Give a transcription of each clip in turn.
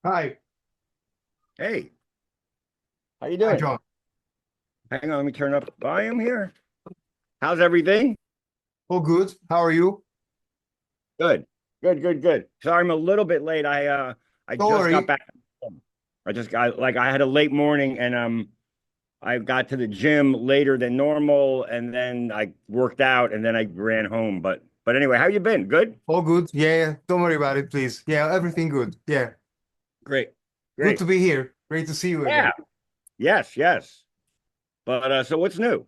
Hi. Hey, how you Hi, doing? John. Hang on, let me turn up the volume here. How's everything? All good. How are you? Good. Good, good, good. Sorry, I'm a little bit late. I Don't just got worry. back home. I just got I had a late morning and I got to the gym later than normal and then I worked out and then I ran home. But anyway, how you been? Good? All good. Yeah. Don't worry about it, please. Yeah, everything good. Yeah. Great. Good to Great. be here. Great to see you Yeah. again. Yes, yes. But so what's new?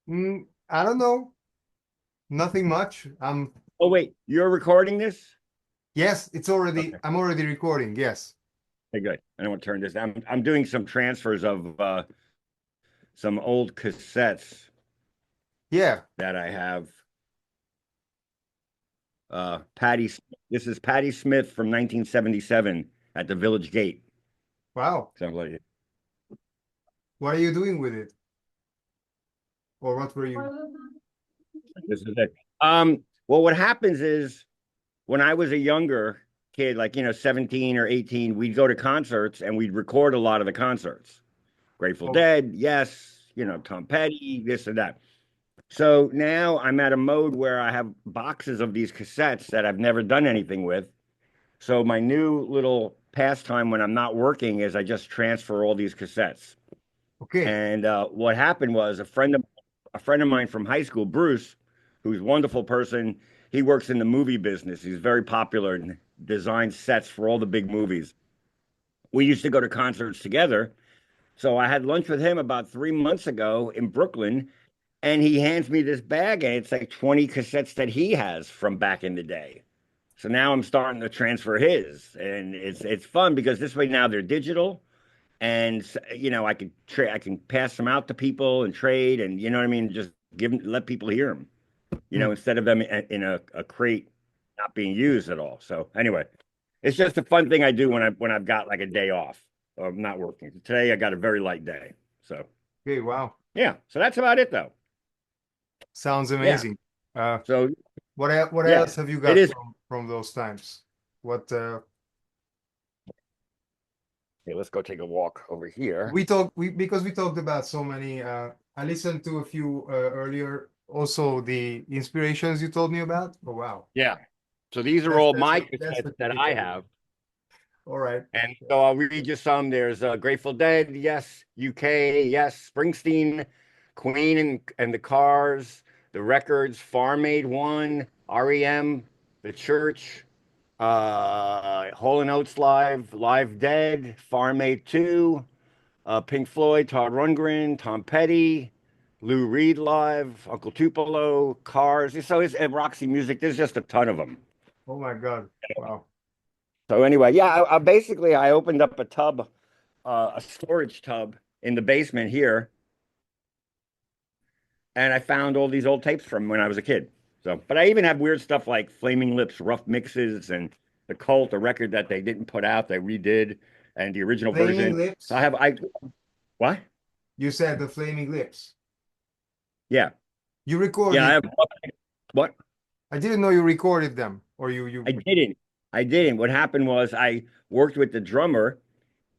I don't know. Nothing much. Oh wait, you're recording this? Yes, Okay. I'm already recording. Yes. Okay, good. I don't want to turn this down. I'm doing some transfers of some old cassettes Yeah. that I have. This is Patti Smith from 1977 at the Village Gate. Wow. Sounds like it. What are you doing with it? Or what were you? This is it. Well, what happens is when I was a younger kid, like, 17 or 18, we'd go to concerts and we'd record a lot of the concerts. Grateful Oh, Dead, yes, Tom Petty, this and that. So now I'm at a mode where I have boxes of these cassettes that I've never done anything with. So my new little pastime when I'm not working is I just transfer all these cassettes. okay. And what happened was a friend of mine from high school, Bruce, who's a wonderful person. He works in the movie business. He's very popular and designs sets for all the big movies. We used to go to concerts together. So I had lunch with him about 3 months ago in Brooklyn, and he hands me this bag, and it's like 20 cassettes that he has from back in the day. So now I'm starting to transfer his, and it's fun because this way now they're digital, and I can pass them out to people and trade, and you know what I mean, just let people hear them, Hmm. instead of them in a crate not being used at all. So anyway, it's just a fun thing I do when I've got like a day off or I'm not working. Today I got a very light day, so Okay, wow. yeah. So that's about it though. Sounds Yeah. amazing. Uh, So what yeah, else have you it got is. from those times? What Okay, let's go take a walk over here. we because we talked about so many I listened to a few earlier, also the inspirations you told me about. Oh wow. Yeah. So these are all my That's cassettes the that great I thing. have. All right. And so I'll read you some. There's Grateful Dead, yes. UK, yes. Springsteen, Queen and the Cars, the Records, Farm Aid One, REM, The Church, Hall and Oates Live, Live Dead, Farm Aid Two, Pink Floyd, Todd Rundgren, Tom Petty, Lou Reed Live, Uncle Tupelo, Cars. So it's and Roxy Music. There's just a ton of them. Oh my God. Wow. So anyway, yeah, I basically I opened up a tub, a storage tub in the basement here, and I found all these old tapes from when I was a kid. So, but I even have weird stuff like Flaming Lips, Rough Mixes, and The Cult, a record that they didn't put out, they redid, and the original Flaming version. So Lips. I what? You said the Flaming Lips. Yeah, You yeah, I recorded. have what? I didn't know you recorded them or you I didn't. I didn't. What happened was I worked with the drummer,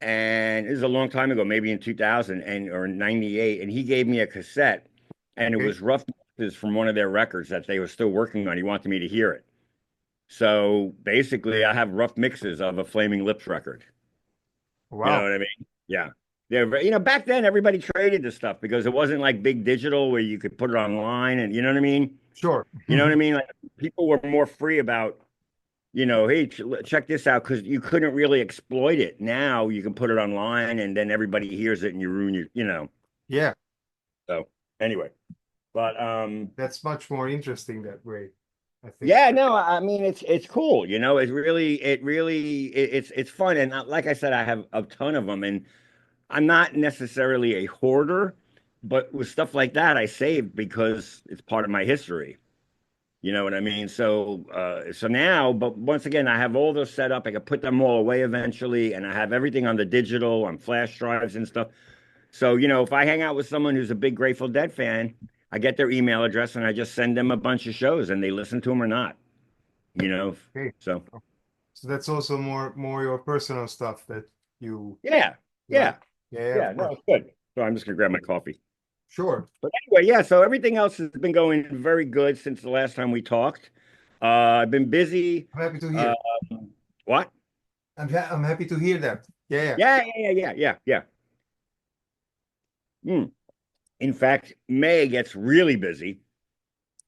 and this is a long time ago, maybe in 2000 and or 98, and he gave me a cassette, and it okay. was rough mixes from one of their records that they were still working on. He wanted me to hear it. So basically, I have rough mixes of a Flaming Lips record. You know Wow. what I mean? Yeah. Yeah, back then everybody traded this stuff because it wasn't like big digital where you could put it online and you know what I mean? Sure. You know what I mean? Like people were more free about hey, check this out because you couldn't really exploit it. Now you can put it online and then everybody hears it and you ruin your. Yeah, So anyway, but that's much more interesting that way, I think. yeah, no, I mean it's cool. It's fun and like I said, I have a ton of them and I'm not necessarily a hoarder, but with stuff like that, I saved because it's part of my history. You know what I mean? So now, but once again, I have all those set up. I can put them all away eventually, and I have everything on the digital, on flash drives and stuff. So, if I hang out with someone who's a big Grateful Dead fan, I get their email address and I just send them a bunch of shows and they listen to them or not, you know? Okay. So, So that's also more your personal stuff that you Yeah, you like. yeah, Yeah, yeah, yeah. of No, course. it's good. So I'm just gonna grab my coffee. Sure. But anyway, yeah. So everything else has been going very good since the last time we talked. I've been busy. I'm happy to Uh, hear. what? I'm happy to hear that. Yeah, yeah. Yeah, yeah, yeah, yeah, yeah. Mm. In fact, May gets really busy,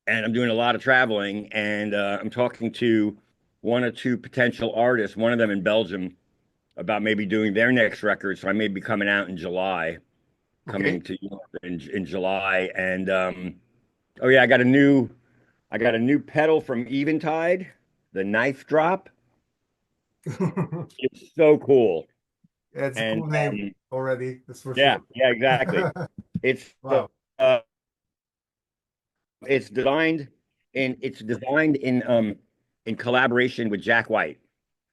and I'm doing a lot of traveling, and I'm talking to one or two potential artists, one of them in Belgium, about maybe doing their next record. So I may be coming out in July, Okay. coming to Europe in July, and oh yeah, I got a new pedal from Eventide, the Knife Drop. It's so cool, That's a and cool name already, that's for yeah, sure. yeah, exactly. It's Wow. uh, it's designed in collaboration with Jack White,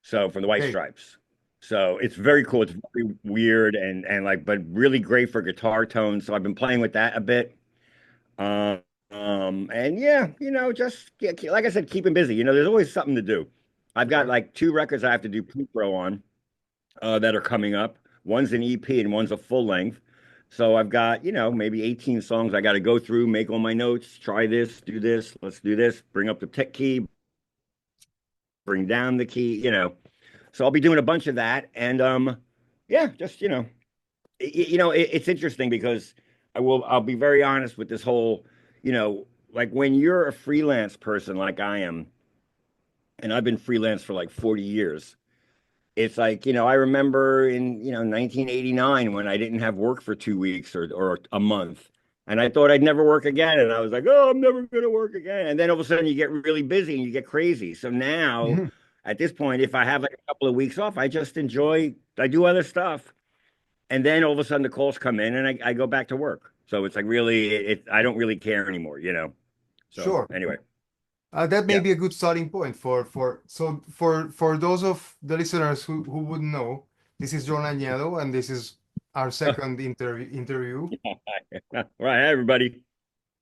so from the White Okay. Stripes. So it's very cool. It's very weird and like, but really great for guitar tones. So I've been playing with that a bit. Um, and yeah, just like I said, keeping busy. There's always something to do. I've got Sure. like two records I have to do pre-pro on that are coming up. One's an EP and one's a full length. So I've got, maybe 18 songs I got to go through, make all my notes, try this, do this, let's do this, bring up the tech key, bring down the key. So I'll be doing a bunch of that. And yeah, just, it's interesting because I'll be very honest with this whole, like when you're a freelance person like I am, and I've been freelance for like 40 years. It's like, I remember in, 1989 when I didn't have work for 2 weeks or a month. And I thought I'd never work again. And I was like, oh, I'm never going to work again. And then all of a sudden you get really busy and you get crazy. So now Mhm. at this point, if I have like a couple of weeks off, I do other stuff. And then all of a sudden the calls come in and I go back to work. So it's like really, I don't really care anymore. So Sure. anyway, That may yeah. be a good starting point for those of the listeners who wouldn't know, this is John Agnello, and this is our second interview. Right, hey, everybody.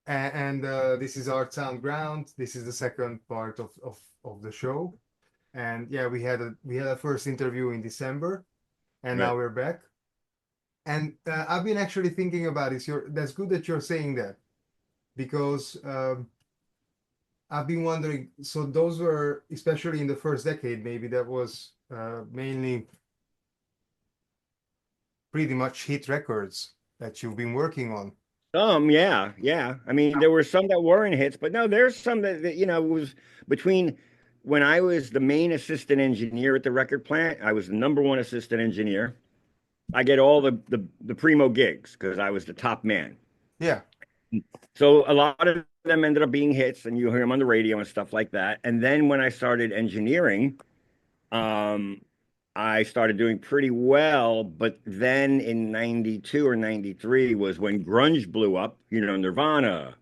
And this is our Sound Ground. This is the second part of the show. And yeah, we had a first interview in December, and now Right. we're back. And I've been actually thinking about this. That's good that you're saying that because I've been wondering. So those were, especially in the first decade, maybe that was mainly pretty much hit records that you've been working on. Yeah, yeah. I mean, there were some that weren't hits, but no, there's some that was between when I was the main assistant engineer at the record plant, I was the number one assistant engineer. I get all the primo gigs because I was the top man. Yeah, So a lot of them ended up being hits, and you hear them on the radio and stuff like that. And then when I started engineering, um, I started doing pretty well, but then in 92 or 93 was when grunge blew up, Nirvana,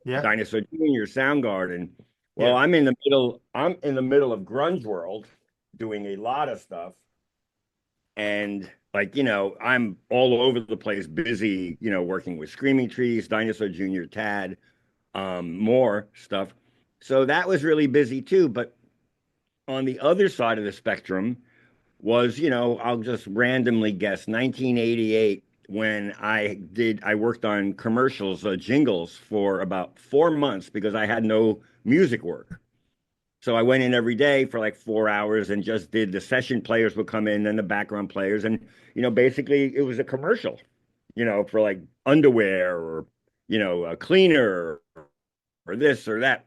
yeah, Dinosaur Jr., Soundgarden. Well, yeah, I'm in the middle of grunge world doing a lot of stuff. And like, I'm all over the place, busy, working with Screaming Trees, Dinosaur Jr., Tad, more stuff. So that was really busy too. But on the other side of the spectrum, was, I'll just randomly guess 1988 when I worked on commercials, jingles for about 4 months because I had no music work. So I went in every day for like 4 hours and just did the session players would come in and the background players. And, basically it was a commercial, for like underwear or, a cleaner or this or that.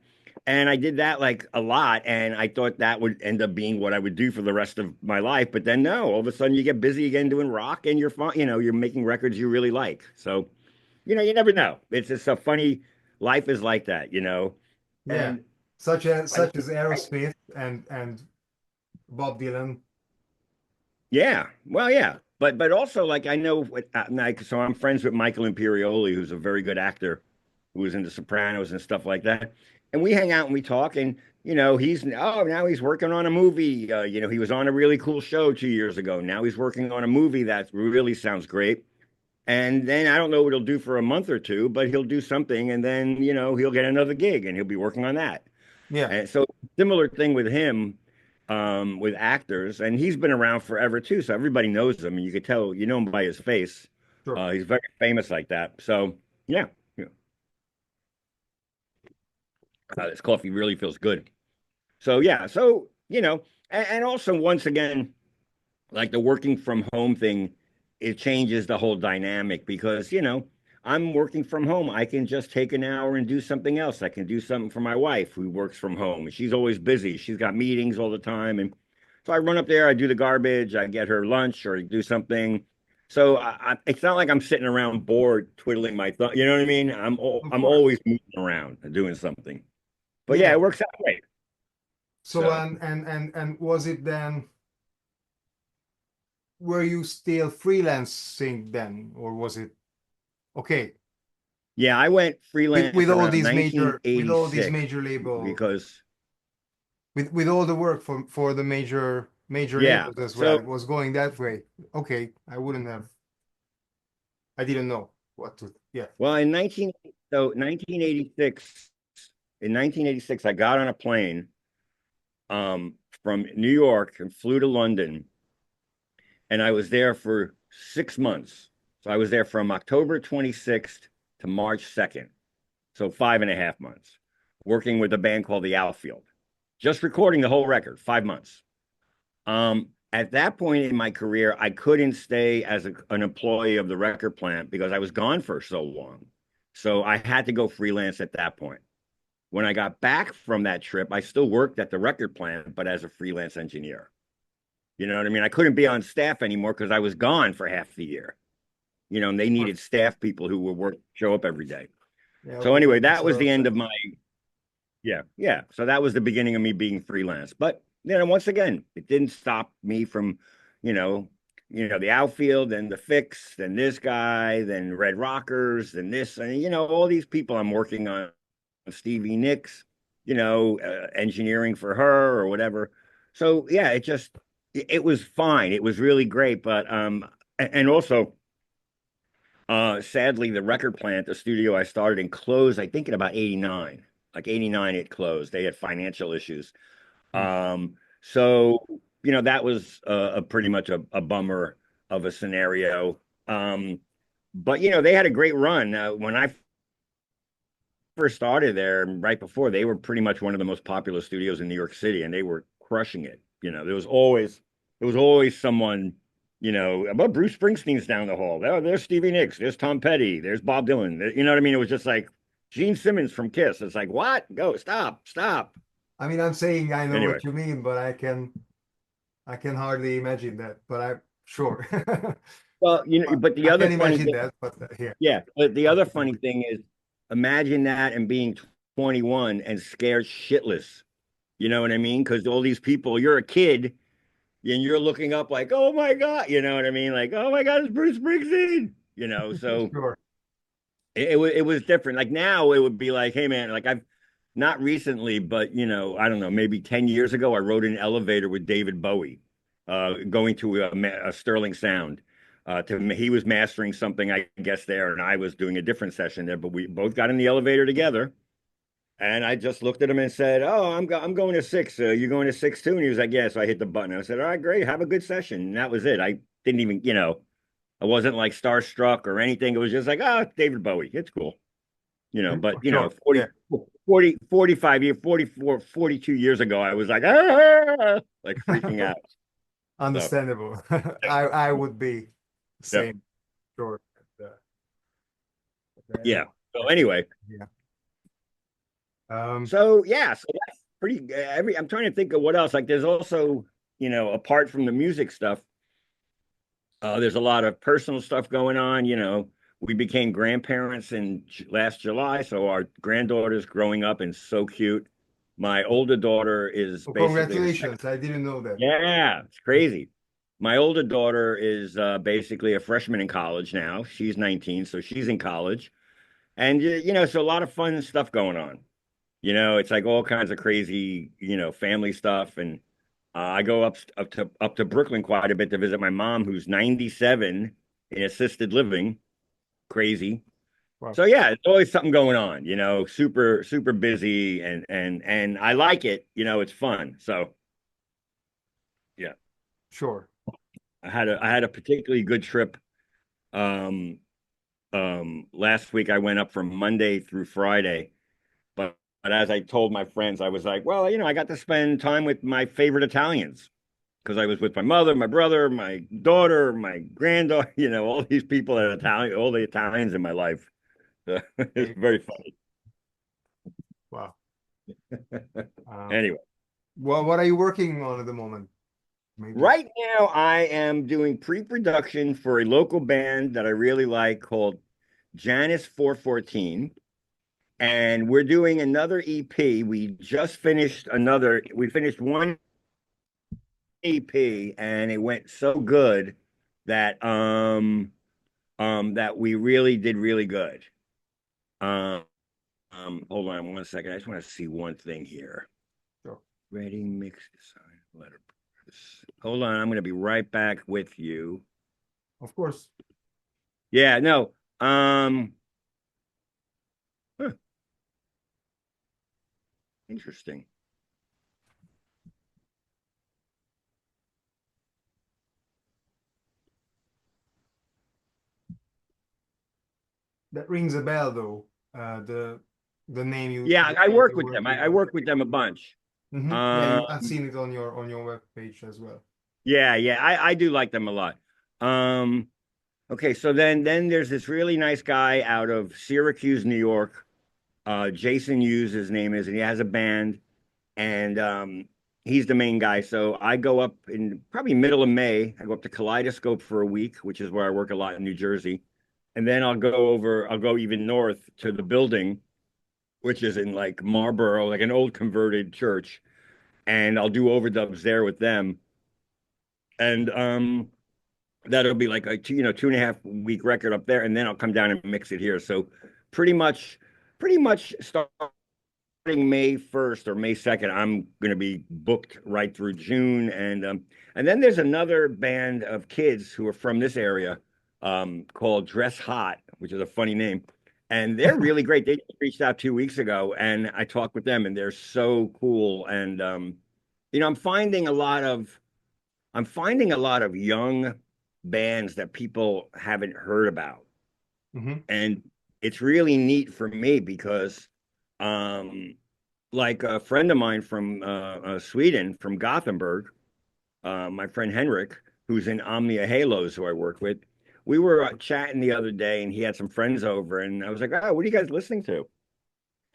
And I did that like a lot, and I thought that would end up being what I would do for the rest of my life. But then no, all of a sudden you get busy again doing rock, and you're fun, you're making records you really like. So, you never know. It's just a funny life is like that. yeah. And Such as I, such as Aerosmith and Bob Dylan. yeah, well, yeah, but also like I know like so I'm friends with Michael Imperioli, who's a very good actor who was in The Sopranos and stuff like that. And we hang out and we talk, and now he's working on a movie. He was on a really cool show 2 years ago. Now he's working on a movie that really sounds great. And then I don't know what he'll do for a month or two, but he'll do something, and then he'll get another gig, and he'll be working on that. Yeah, And so similar thing with him. with actors, and he's been around forever too, so everybody knows him, and you could tell, you know him by his face. Sure. He's very famous like that. So yeah, yeah. This coffee really feels good. So yeah, so and also once again, like the working from home thing, it changes the whole dynamic because, I'm working from home. I can just take an hour and do something else. I can do something for my wife who works from home. She's always busy. She's got meetings all the time. And so I run up there, I do the garbage, I get her lunch or do something. So it's not like I'm sitting around bored twiddling my thumb. You know what I mean? Of I'm course. always moving around and doing something. But yeah, Yeah. it works out great. So So and was it then, were you still freelancing then, or was it okay yeah, I went freelance around with all these 1986 major label, because with all the work for the major yeah. labels as well? So It was going that way. Okay, I didn't know what to. Yeah. well, in 1986, in 1986, I got on a plane from New York and flew to London, and I was there for 6 months. So I was there from October 26th to March 2nd. So 5.5 months, working with a band called the Outfield, just recording the whole record, 5 months. At that point in my career, I couldn't stay as an employee of the record plant because I was gone for so long. So I had to go freelance at that point. When I got back from that trip, I still worked at the record plant, but as a freelance engineer. You know what I mean? I couldn't be on staff anymore because I was gone for half the year. And they needed staff people who would show up every day. Yeah, So okay, anyway, that makes that a was lot the of end of sense. my yeah. So that was the beginning of me being freelance. But once again, it didn't stop me from, you know, the outfield, then the fix, then this guy, then Red Rockers, then this, and all these people I'm working on, Stevie Nicks, engineering for her or whatever. So yeah, it was fine. It was really great. But and also sadly, the record plant, the studio I started in, closed, I think in about 89. Like 89, it closed. They had financial issues. Hmm. So, that was a pretty much a bummer of a scenario. But, they had a great run. When I first started there, right before, they were pretty much one of the most popular studios in New York City, and they were crushing it. There was always someone, about Bruce Springsteen's down the hall. There's Stevie Nicks, there's Tom Petty, there's Bob Dylan. You know what I mean? It was just like Gene Simmons from Kiss. It's like, what? Go, stop, stop. I mean, I'm saying I know Anyway, what you mean, but I can hardly imagine that. But I'm sure. well, But but the I other can funny imagine thing, that. But here. yeah, but the other funny thing is, imagine that and being 21 and scared shitless. You know what I mean? Because all these people, you're a kid and you're looking up like, oh my God, you know what I mean? Like, oh my God, it's Bruce Springsteen. So Sure. it was different. Like now it would be like, hey man, like I've not recently, but I don't know, maybe 10 years ago, I rode an elevator with David Bowie, going to a Sterling Sound. He was mastering something, I guess, there, and I was doing a different session there, but we both got in the elevator together. And I just looked at him and said, "Oh, I'm going to six. You going to six too?" And he was like, "Yeah." So I hit the button. I said, "All right, great. Have a good session." And that was it. I didn't even, I wasn't like starstruck or anything. It was just like, "Oh, it's David Bowie. It's cool." But Sure. 40, Yeah. 40, 45 years, 44, 42 years ago, I was like, ah, like freaking out. So, Understandable. I would be the yeah, same. Sure. yeah. I So can, anyway, yeah. Um, so yeah, so that's pretty. I'm trying to think of what else. Like, there's also, apart from the music stuff, there's a lot of personal stuff going on. We became grandparents in last July, so our granddaughter's growing up and so cute. My older daughter is well, basically the second. congratulations. I didn't know that. Yeah, it's crazy. My older daughter is basically a freshman in college now. She's 19, so she's in college. And so a lot of fun stuff going on. It's like all kinds of crazy, family stuff. And I go up to Brooklyn quite a bit to visit my mom, who's 97 in assisted living. Crazy. Wow. So yeah, it's always something going on. Super super busy, and I like it. It's fun. So Sure. I had a particularly good trip. Um, Last week I went up from Monday through Friday, but as I told my friends, I was like, well, I got to spend time with my favorite Italians because I was with my mother, my brother, my daughter, my granddaughter, all these people that are Italian, all the Italians in my life. So, it's Okay. very funny. Wow. Um, Anyway, well, what are you working on at the moment? Maybe. right now I am doing pre-production for a local band that I really like called Janus 414. And we're doing another EP. We finished one EP and it went so good that that we really did really good. Um Hold on one second. I just want to see one thing here. Sure. Ready, mix, design, letterpress. Hold on, I'm gonna be right back with you. Of course. Yeah, no. Huh, interesting. That rings a bell, though. The name Yeah, the I band work you're with them. working I with. work with them a bunch. Yeah, Um, I've seen it on your web page as well. yeah, I do like them a lot. Um, okay, so then there's this really nice guy out of Syracuse, New York. Jason Hughes, his name is, and he has a band, and he's the main guy. So I go up in probably middle of May. I go up to Kaleidoscope for a week, which is where I work a lot in New Jersey, and then I'll go even north to the building, which is in like Marlboro, like an old converted church, and I'll do overdubs there with them. And that'll be like a 2.5 week record up there, and then I'll come down and mix it here. So pretty much, pretty much starting May 1st or May 2nd, I'm gonna be booked right through June, and then there's another band of kids who are from this area, called Dress Hot, which is a funny name, and they're really great. They just reached out 2 weeks ago, and I talked with them, and they're so cool. And I'm finding a lot of young bands that people haven't heard about. Hmm. And it's really neat for me because, um, like a friend of mine from Sweden, from Gothenburg, my friend Henrik, who's in Omnia Halos, who I work with, we were chatting the other day and he had some friends over. And I was like, oh, what are you guys listening to?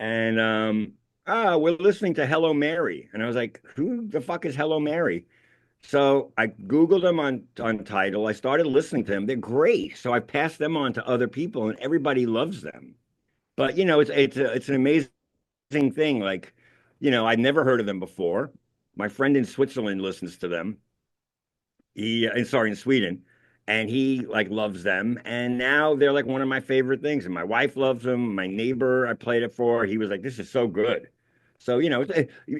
And, we're listening to Hello Mary. And I was like, who the fuck is Hello Mary? So I Googled them on Tidal. I started listening to them. They're great. So I passed them on to other people, and everybody loves them. But it's an amazing thing. Like, I'd never heard of them before. My friend in Switzerland listens to them. Sorry, in Sweden, and he like loves them. And now they're like one of my favorite things. And my wife loves them. My neighbor I played it for, he was like, "This is so good." So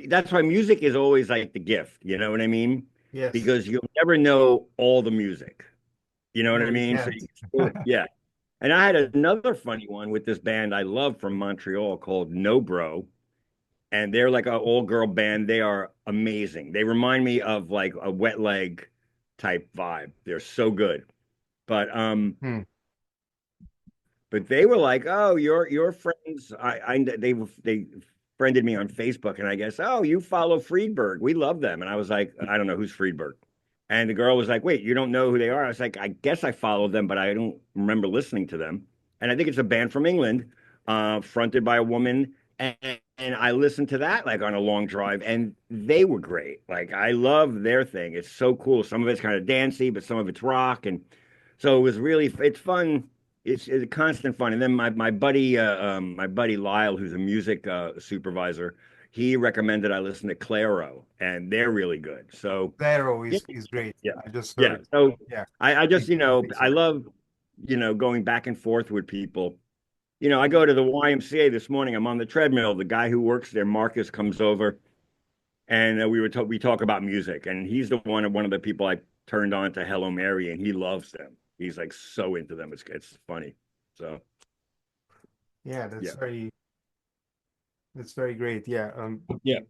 that's why music is always like the gift. You know what I mean? Yes. Because you'll never know all the music. You know what No, I you mean? So can't. yeah. And I had another funny one with this band I love from Montreal called No Bro, and they're like an all-girl band. They are amazing. They remind me of like a Wet Leg type vibe. They're so good. But Hmm. but they were like, "Oh, your friends." They friended me on Facebook, and I guess, "Oh, you follow Friedberg. We love them." And I was like, "I don't know who's Friedberg." And the girl was like, "Wait, you don't know who they are?" I was like, "I guess I followed them, but I don't remember listening to them." And I think it's a band from England, fronted by a woman. And I listened to that like on a long drive, and they were great. Like I love their thing. It's so cool. Some of it's kind of dancey, but some of it's rock, and so it's fun. It's a constant fun. And then my buddy Lyle, who's a music supervisor, he recommended I listen to Clairo, and they're really good. So Zero yeah, is great. yeah, I just yeah. heard. So Yeah, I just, I think I so. love, going back and forth with people. I go to the YMCA this morning. I'm on the treadmill. The guy who works there, Marcus, comes over, and we talk about music, and he's one of the people I turned on to Hello Mary, and he loves them. He's like so into them. It's funny. So Yeah, yeah, that's very great. Yeah. yeah,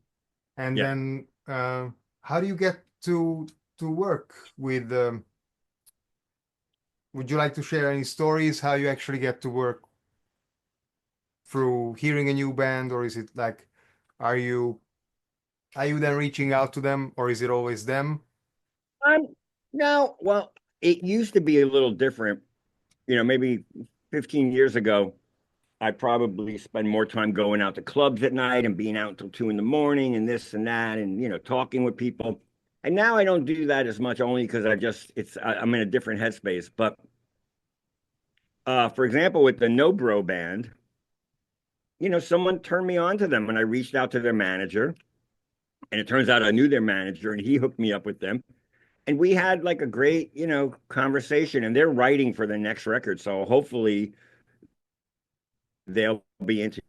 And yeah. then how do you get to to work with? Would you like to share any stories how you actually get to work through hearing a new band, or is it like, are you are you then reaching out to them, or is it always them? Um, no, well, it used to be a little different. Maybe 15 years ago, I probably spend more time going out to clubs at night and being out until 2 in the morning and this and that and talking with people. And now I don't do that as much only because I'm in a different headspace. But for example, with the No Bro band, someone turned me on to them and I reached out to their manager and it turns out I knew their manager and he hooked me up with them. And we had like a great, conversation and they're writing for the next record. So hopefully they'll be into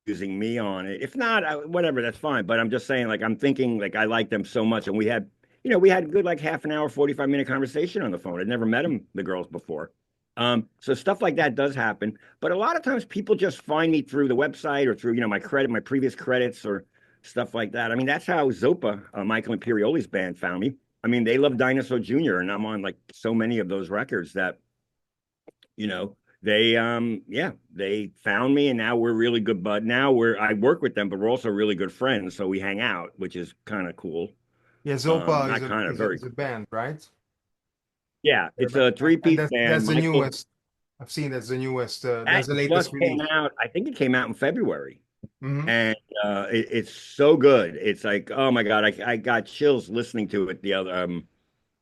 using me on it. If not, whatever, that's fine. But I'm just saying, like, I'm thinking, like, I like them so much, and we had good like half an hour, 45-minute conversation on the phone. I'd never met the girls before. So stuff like that does happen, but a lot of times people just find me through the website or through my previous credits or stuff like that. I mean, that's how Zopa, Michael Imperioli's band, found me. I mean, they love Dinosaur Jr. and I'm on like so many of those records that you know they found me and now we're really good bud. Now I work with them, but we're also really good friends, so we hang out, which is kind of cool. Yeah, Zopa Not kind of, very is a cool. band, right? Yeah, Yeah, it's a and three-piece band. that's the Michael, newest. I've seen that's the newest. that That's the latest just came release. out, I think it came out in February. Hmm. And it's so good. It's like, oh my God, I got chills listening to it the other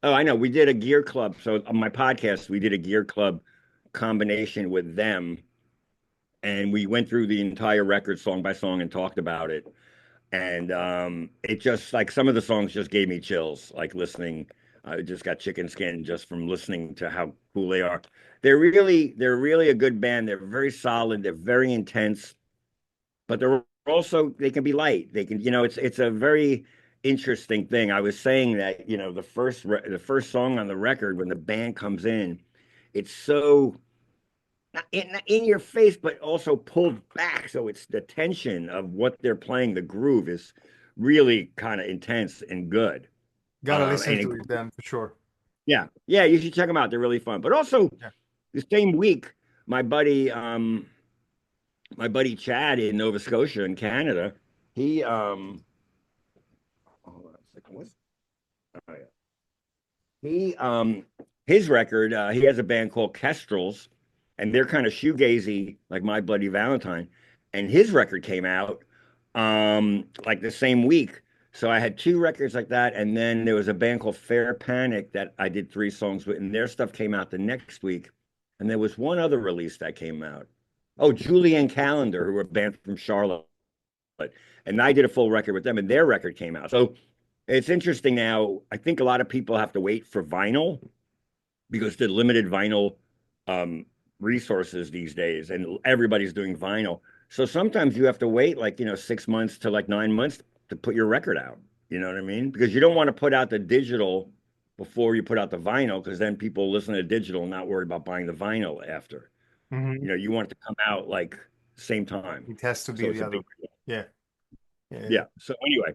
oh, I know. We did a gear club. So on my podcast, we did a gear club combination with them, and we went through the entire record song by song and talked about it. And it just like some of the songs just gave me chills, like listening. I just got chicken skin just from listening to how cool they are. They're really a good band. They're very solid. They're very intense, but they can be light. They can, it's a very interesting thing. I was saying that, the first song on the record when the band comes in, it's so not in your face, but also pulled back. So it's the tension of what they're playing. The groove is really kind of intense and good. Gotta listen And to it then for sure. yeah, yeah, you should check them out. They're really fun. But also Yeah. the same week, my buddy Chad in Nova Scotia in Canada, he hold on a second. Oh, yeah. He his record, he has a band called Kestrels, and they're kind of shoegazy, like My Bloody Valentine. And his record came out like the same week. So I had two records like that, and then there was a band called Fair Panic that I did three songs with, and their stuff came out the next week. And there was one other release that came out. Oh, Julianne Calendar, who were a band from Charlotte, and I did a full record with them, and their record came out. So it's interesting now. I think a lot of people have to wait for vinyl because the limited vinyl um, resources these days, and everybody's doing vinyl. So sometimes you have to wait like 6 months to like 9 months to put your record out. You know what I mean? Because you don't want to put out the digital before you put out the vinyl, because then people listen to digital and not worry about buying the vinyl after. Hmm. You want it to come out like same time. It has to be So it's the a other. big deal. Yeah. Yeah. Yeah. Yeah. So anyway,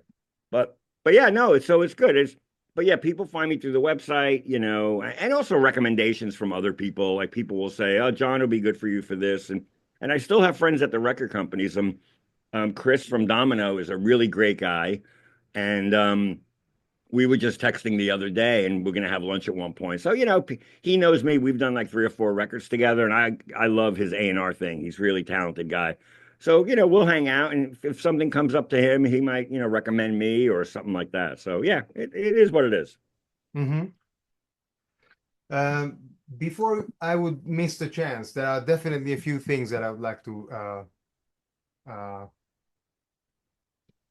but yeah, no, it's good. But yeah, people find me through the website, and also recommendations from other people. Like people will say, "Oh, John will be good for you for this," and I still have friends at the record companies. Chris from Domino is a really great guy, and we were just texting the other day, and we're gonna have lunch at one point. So he knows me. We've done like 3 or 4 records together, and I love his A&R thing. He's a really talented guy. So we'll hang out, and if something comes up to him, he might recommend me or something like that. So yeah, it is what it is. Hmm. Um, Before I would miss the chance, there are definitely a few things that I would like uh,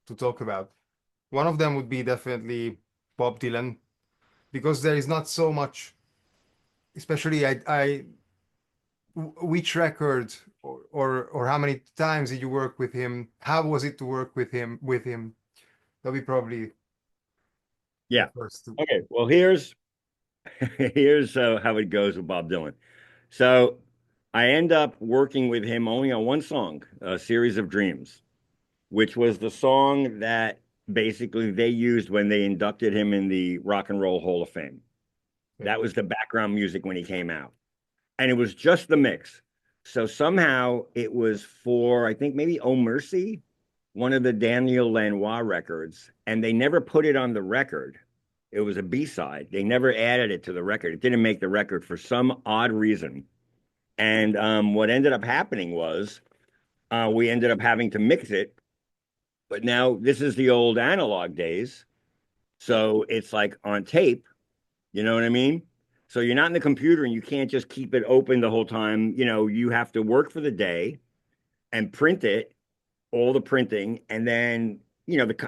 to talk about. One of them would be definitely Bob Dylan, because there is not so much, especially which record or how many times did you work with him? How was it to work with him? That'll be probably the Yeah. first. Okay. Well, here's how it goes with Bob Dylan. So I end up working with him only on one song, "A Series of Dreams," which was the song that basically they used when they inducted him in the Rock and Roll Hall of Fame. Okay. That was the background music when he came out. And it was just the mix. So somehow it was for, I think maybe Oh Mercy, one of the Daniel Lanois records, and they never put it on the record. It was a B-side. They never added it to the record. It didn't make the record for some odd reason. And what ended up happening was we ended up having to mix it. But now this is the old analog days. So it's like on tape, you know what I mean? So you're not in the computer and you can't just keep it open the whole time. You know, you have to work for the day and print it, all the printing, and then,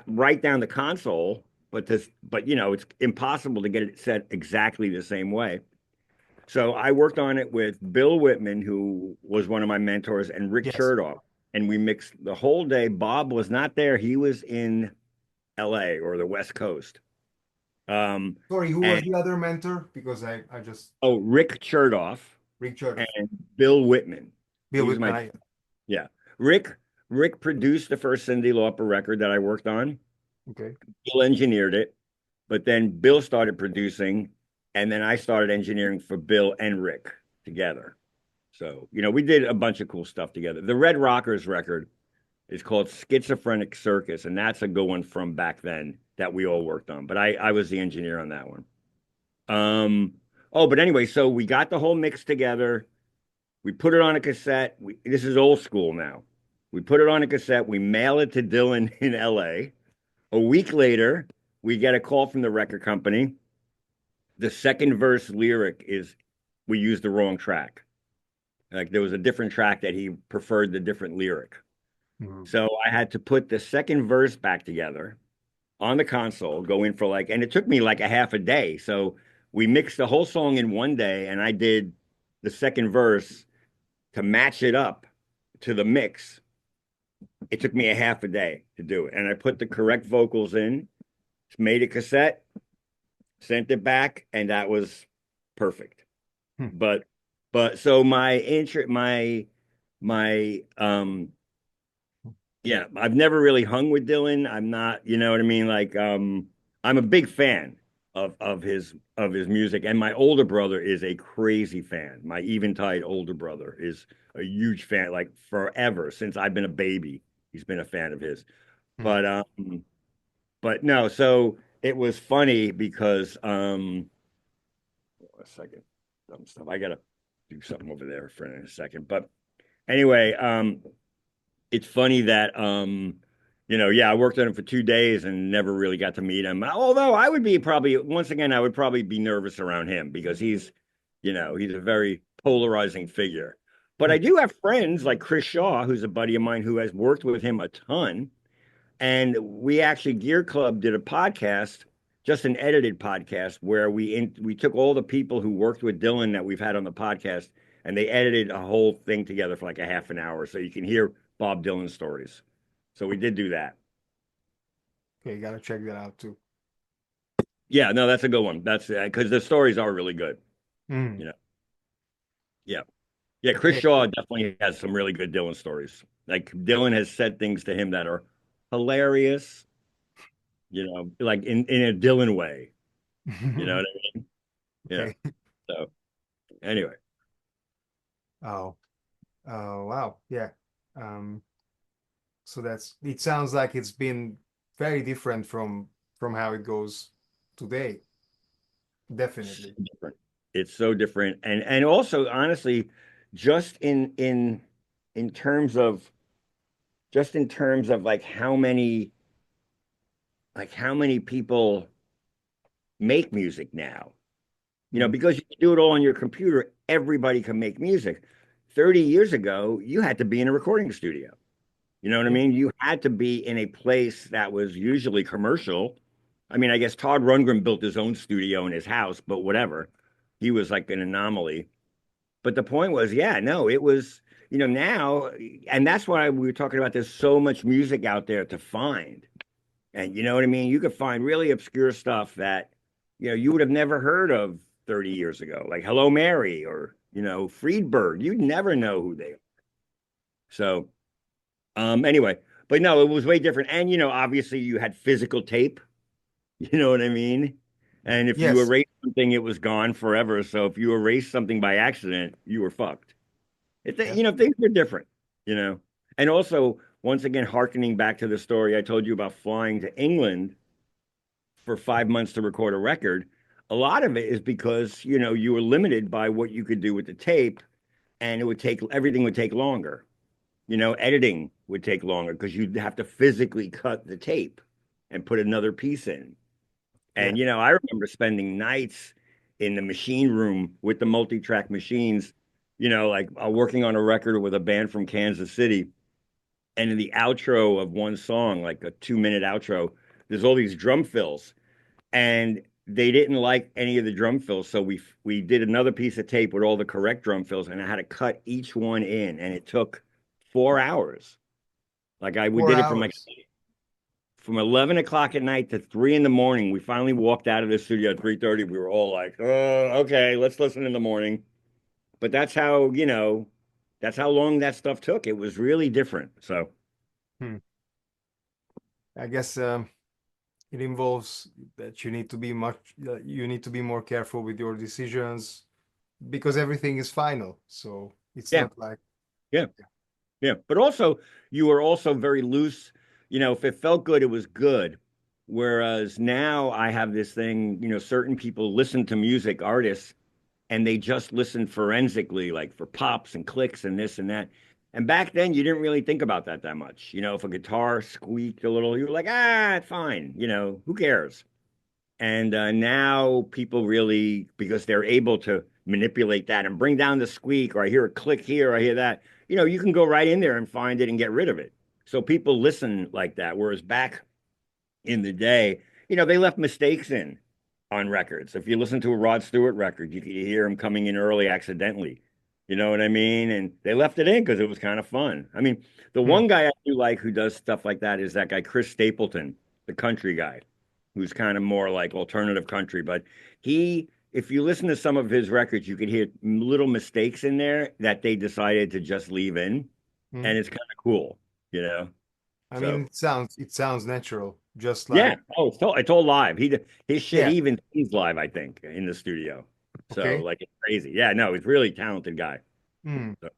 write down the console. But it's impossible to get it set exactly the same way. So I worked on it with Bill Whitman, who was one of my mentors, and Rick Yes. Chertoff. And we mixed the whole day. Bob was not there. He was in LA or the West Coast. Um, Sorry, who was and the other mentor? Because I just oh, Rick Chertoff Richard of and Bill Whitman. Bill He's Whitman. my Yeah. Rick Rick produced the first Cyndi Lauper record that I worked on. Okay. Bill engineered it, but then Bill started producing, and then I started engineering for Bill and Rick together. So, we did a bunch of cool stuff together. The Red Rockers record is called Schizophrenic Circus, and that's a good one from back then that we all worked on. But I was the engineer on that one. Um, oh, but anyway, so we got the whole mix together. We put it on a cassette. This is old school now. We put it on a cassette. We mail it to Dylan in LA. A week later, we get a call from the record company. The second verse lyric is we used the wrong track. Like there was a different track that he preferred the different lyric. Mhm. So I had to put the second verse back together on the console, go in for and it took me like a half a day. So we mixed the whole song in one day, and I did the second verse to match it up to the mix. It took me a half a day to do it. And I put the correct vocals in, made a cassette, sent it back, and that was perfect. Hmm. But so my yeah, I've never really hung with Dylan. I'm not, you know what I mean? I'm a big fan of his music, and my older brother is a crazy fan. My eventide older brother is a huge fan, like forever since I've been a baby. He's been a fan of his. Hmm. But no, so it was funny because a second, dumb stuff. I gotta do something over there for a second. But anyway, it's funny that yeah, I worked on him for 2 days and never really got to meet him. Although I would be probably once again, I would probably be nervous around him because he's a very polarizing figure. But Hmm. I do have friends like Chris Shaw, who's a buddy of mine who has worked with him a ton. And we actually Gear Club did a podcast, just an edited podcast, where we took all the people who worked with Dylan that we've had on the podcast, and they edited a whole thing together for like a half an hour, so you can hear Bob Dylan stories. So we did do that. Okay, gotta check that out too. Yeah, no, that's a good one. That's because the stories are really good. Hmm. You know, yeah, yeah. Chris Okay. Shaw definitely has some really good Dylan stories. Like Dylan has said things to him that are hilarious. Like in a Dylan way. You know what I mean? Yeah. Okay. So anyway, Oh, wow. Yeah. Um, so it sounds like it's been very different from how it goes today. so Definitely. different. It's so different, and also honestly, just in terms of like how many people make music now. Hmm. Because you can do it all on your computer, everybody can make music. 30 years ago, you had to be in a recording studio. You know what I Yeah. mean? You had to be in a place that was usually commercial. I mean, I guess Todd Rundgren built his own studio in his house, but whatever. He was like an anomaly. But the point was, yeah, no, it was, now, and that's why we were talking about there's so much music out there to find. And you know what I mean? You could find really obscure stuff that, you would have never heard of 30 years ago, like Hello Mary or, Friedberg. You'd never know who they are. So, anyway, But no, it was way different. And obviously you had physical tape. You know what I mean? And if you Yes. erased something, it was gone forever. So if you erased something by accident, you were fucked. Yeah. Things are different, you know. And also, once again, hearkening back to the story I told you about flying to England for 5 months to record a record, a lot of it is because, you were limited by what you could do with the tape, and everything would take longer. Editing would take longer because you'd have to physically cut the tape and put another piece in. Yeah. And I remember spending nights in the machine room with the multi-track machines, like working on a record with a band from Kansas City. And in the outro of one song, like a 2-minute outro, there's all these drum fills. And they didn't like any of the drum fills. So we did another piece of tape with all the correct drum fills, and I had to cut each one in, and it took 4 hours. Like we Four did it hours. from 11 o'clock at night to 3 in the morning. We finally walked out of the studio at 3:30. We were all like, oh, okay, let's listen in the morning. But that's how long that stuff took. It was really different. So, Hmm. I guess it involves that you need to be more careful with your decisions because everything is final. So it's yeah, not like, yeah, yeah. But also, you were also very loose. If it felt good, it was good. Whereas now I have this thing, certain people listen to music, artists, and they just listened forensically, like for pops and clicks and this and that. And back then, you didn't really think about that much. If a guitar squeaked a little, you were like, it's fine. Who cares? And now people really, because they're able to manipulate that and bring down the squeak, or I hear a click here, I hear that, you can go right in there and find it and get rid of it. So people listen like that. Whereas back in the day, they left mistakes in on records. If you listen to a Rod Stewart record, you could hear him coming in early accidentally. You know what I mean? And they left it in because it was kind of fun. I mean, the hmm, one guy I do like who does stuff like that is that guy, Chris Stapleton, the country guy, who's kind of more like alternative country. But if you listen to some of his records, you could hear little mistakes in there that they decided to just leave in. hmm. And it's kind of cool, you know? I mean, So. it sounds natural, just like, Yeah. Oh, it's all live. His shit yeah, he even sings live, I think, in the studio. So okay. like it's crazy. Yeah, no, he's a really talented guy. Hmm. So,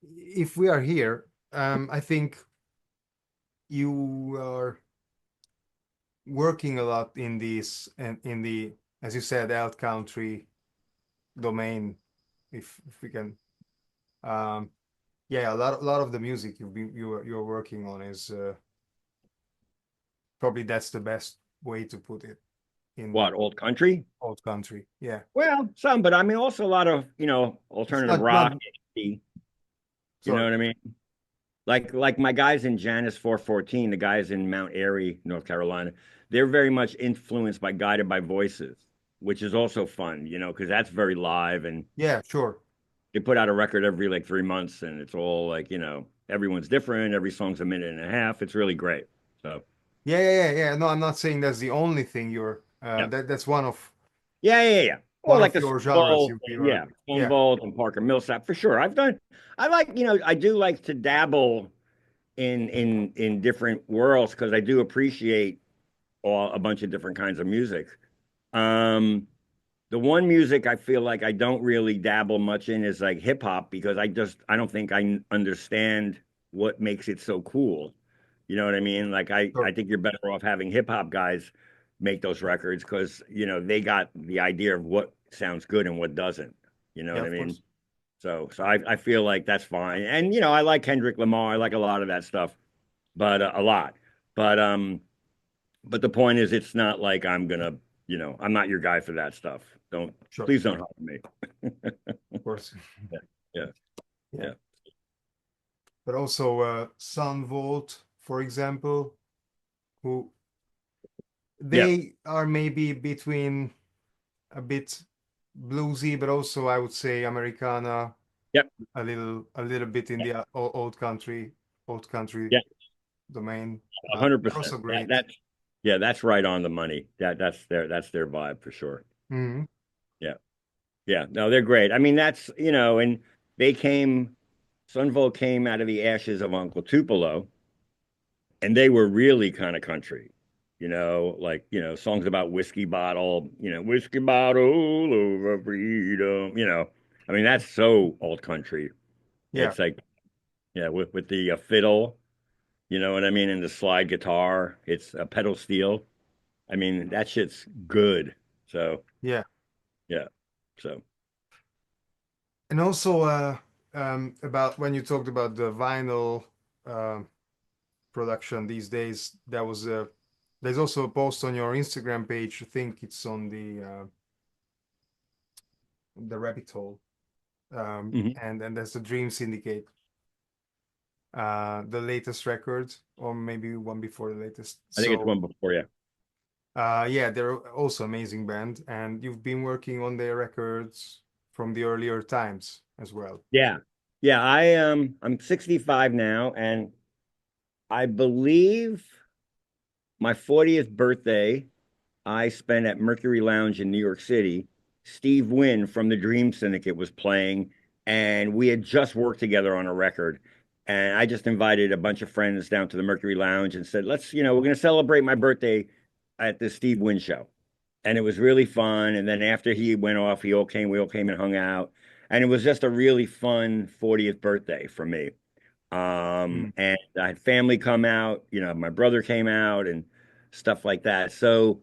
If we are here, I think you are working a lot in this and in the, as you said, out country domain, if we can. Um, yeah, a lot of the music you're working on is probably that's the best way to put it in what, old country? old country. Yeah, Well, some, but I mean also a lot of, it's alternative not rock, you know sorry. what I mean? Like my guys in Janus 414, the guys in Mount Airy, North Carolina, they're very much influenced by Guided by Voices, which is also fun, because that's very live, and Yeah, sure. they put out a record every like 3 months, and it's all like, everyone's different. Every song's a minute and a half. It's really great. So Yeah. No, I'm not saying that's the only thing you're. yeah, That's one of yeah. Or like the your Stone genres Vault, you are. yeah, Stone Yeah, Vault and Parker Millsap for sure. I like, I do like to dabble in different worlds because I do appreciate a bunch of different kinds of music. Um, the one music I feel like I don't really dabble much in is like hip hop because I don't think I understand what makes it so cool. You know what I mean? Like I sure. think you're better off having hip hop guys make those records because they got the idea of what sounds good and what doesn't. You know Yeah, what I of mean? course. So I feel like that's fine. And I like Kendrick Lamar. I like a lot of that stuff, but a lot. But but the point is, it's not like I'm not your guy for that stuff. Sure, Please don't hire me. of course. Yeah, yeah, Yeah, yeah, but also Sun Volt, for example, who yeah. they are maybe between a bit bluesy, but also I would say Americana, Yep, a little bit in the old country yeah, domain. a Uh, hundred they're percent. also great. Yeah, that's right on the money. That's their vibe for sure. Hmm. Yeah, yeah. No, they're great. I mean, and they came. Sunvolt came out of the ashes of Uncle Tupelo, and they were really kind of country, like, songs about whiskey bottle, whiskey bottle over freedom, I mean, that's so old country. Yeah, It's like, yeah, with the fiddle, you know what I mean, and the slide guitar, it's a pedal steel. I mean, that shit's good. So, yeah. yeah. So, And also about when you talked about the vinyl uh, production these days, there's also a post on your Instagram page. I think it's on the rabbit hole, mhm. and there's the Dream Syndicate, the latest record, or maybe one before the latest. I think it's So one before, yeah. yeah, they're also amazing band, and you've been working on their records from the earlier times as well. Yeah. Yeah, I'm 65 now, and I believe my 40th birthday I spent at Mercury Lounge in New York City. Steve Wynn from the Dream Syndicate was playing, and we had just worked together on a record. And I just invited a bunch of friends down to the Mercury Lounge and said, let's, we're going to celebrate my birthday at the Steve Wynn show. And it was really fun. And then after he went off, we all came and hung out. And it was just a really fun 40th birthday for me. Mm. And I had family come out, my brother came out and stuff like that. So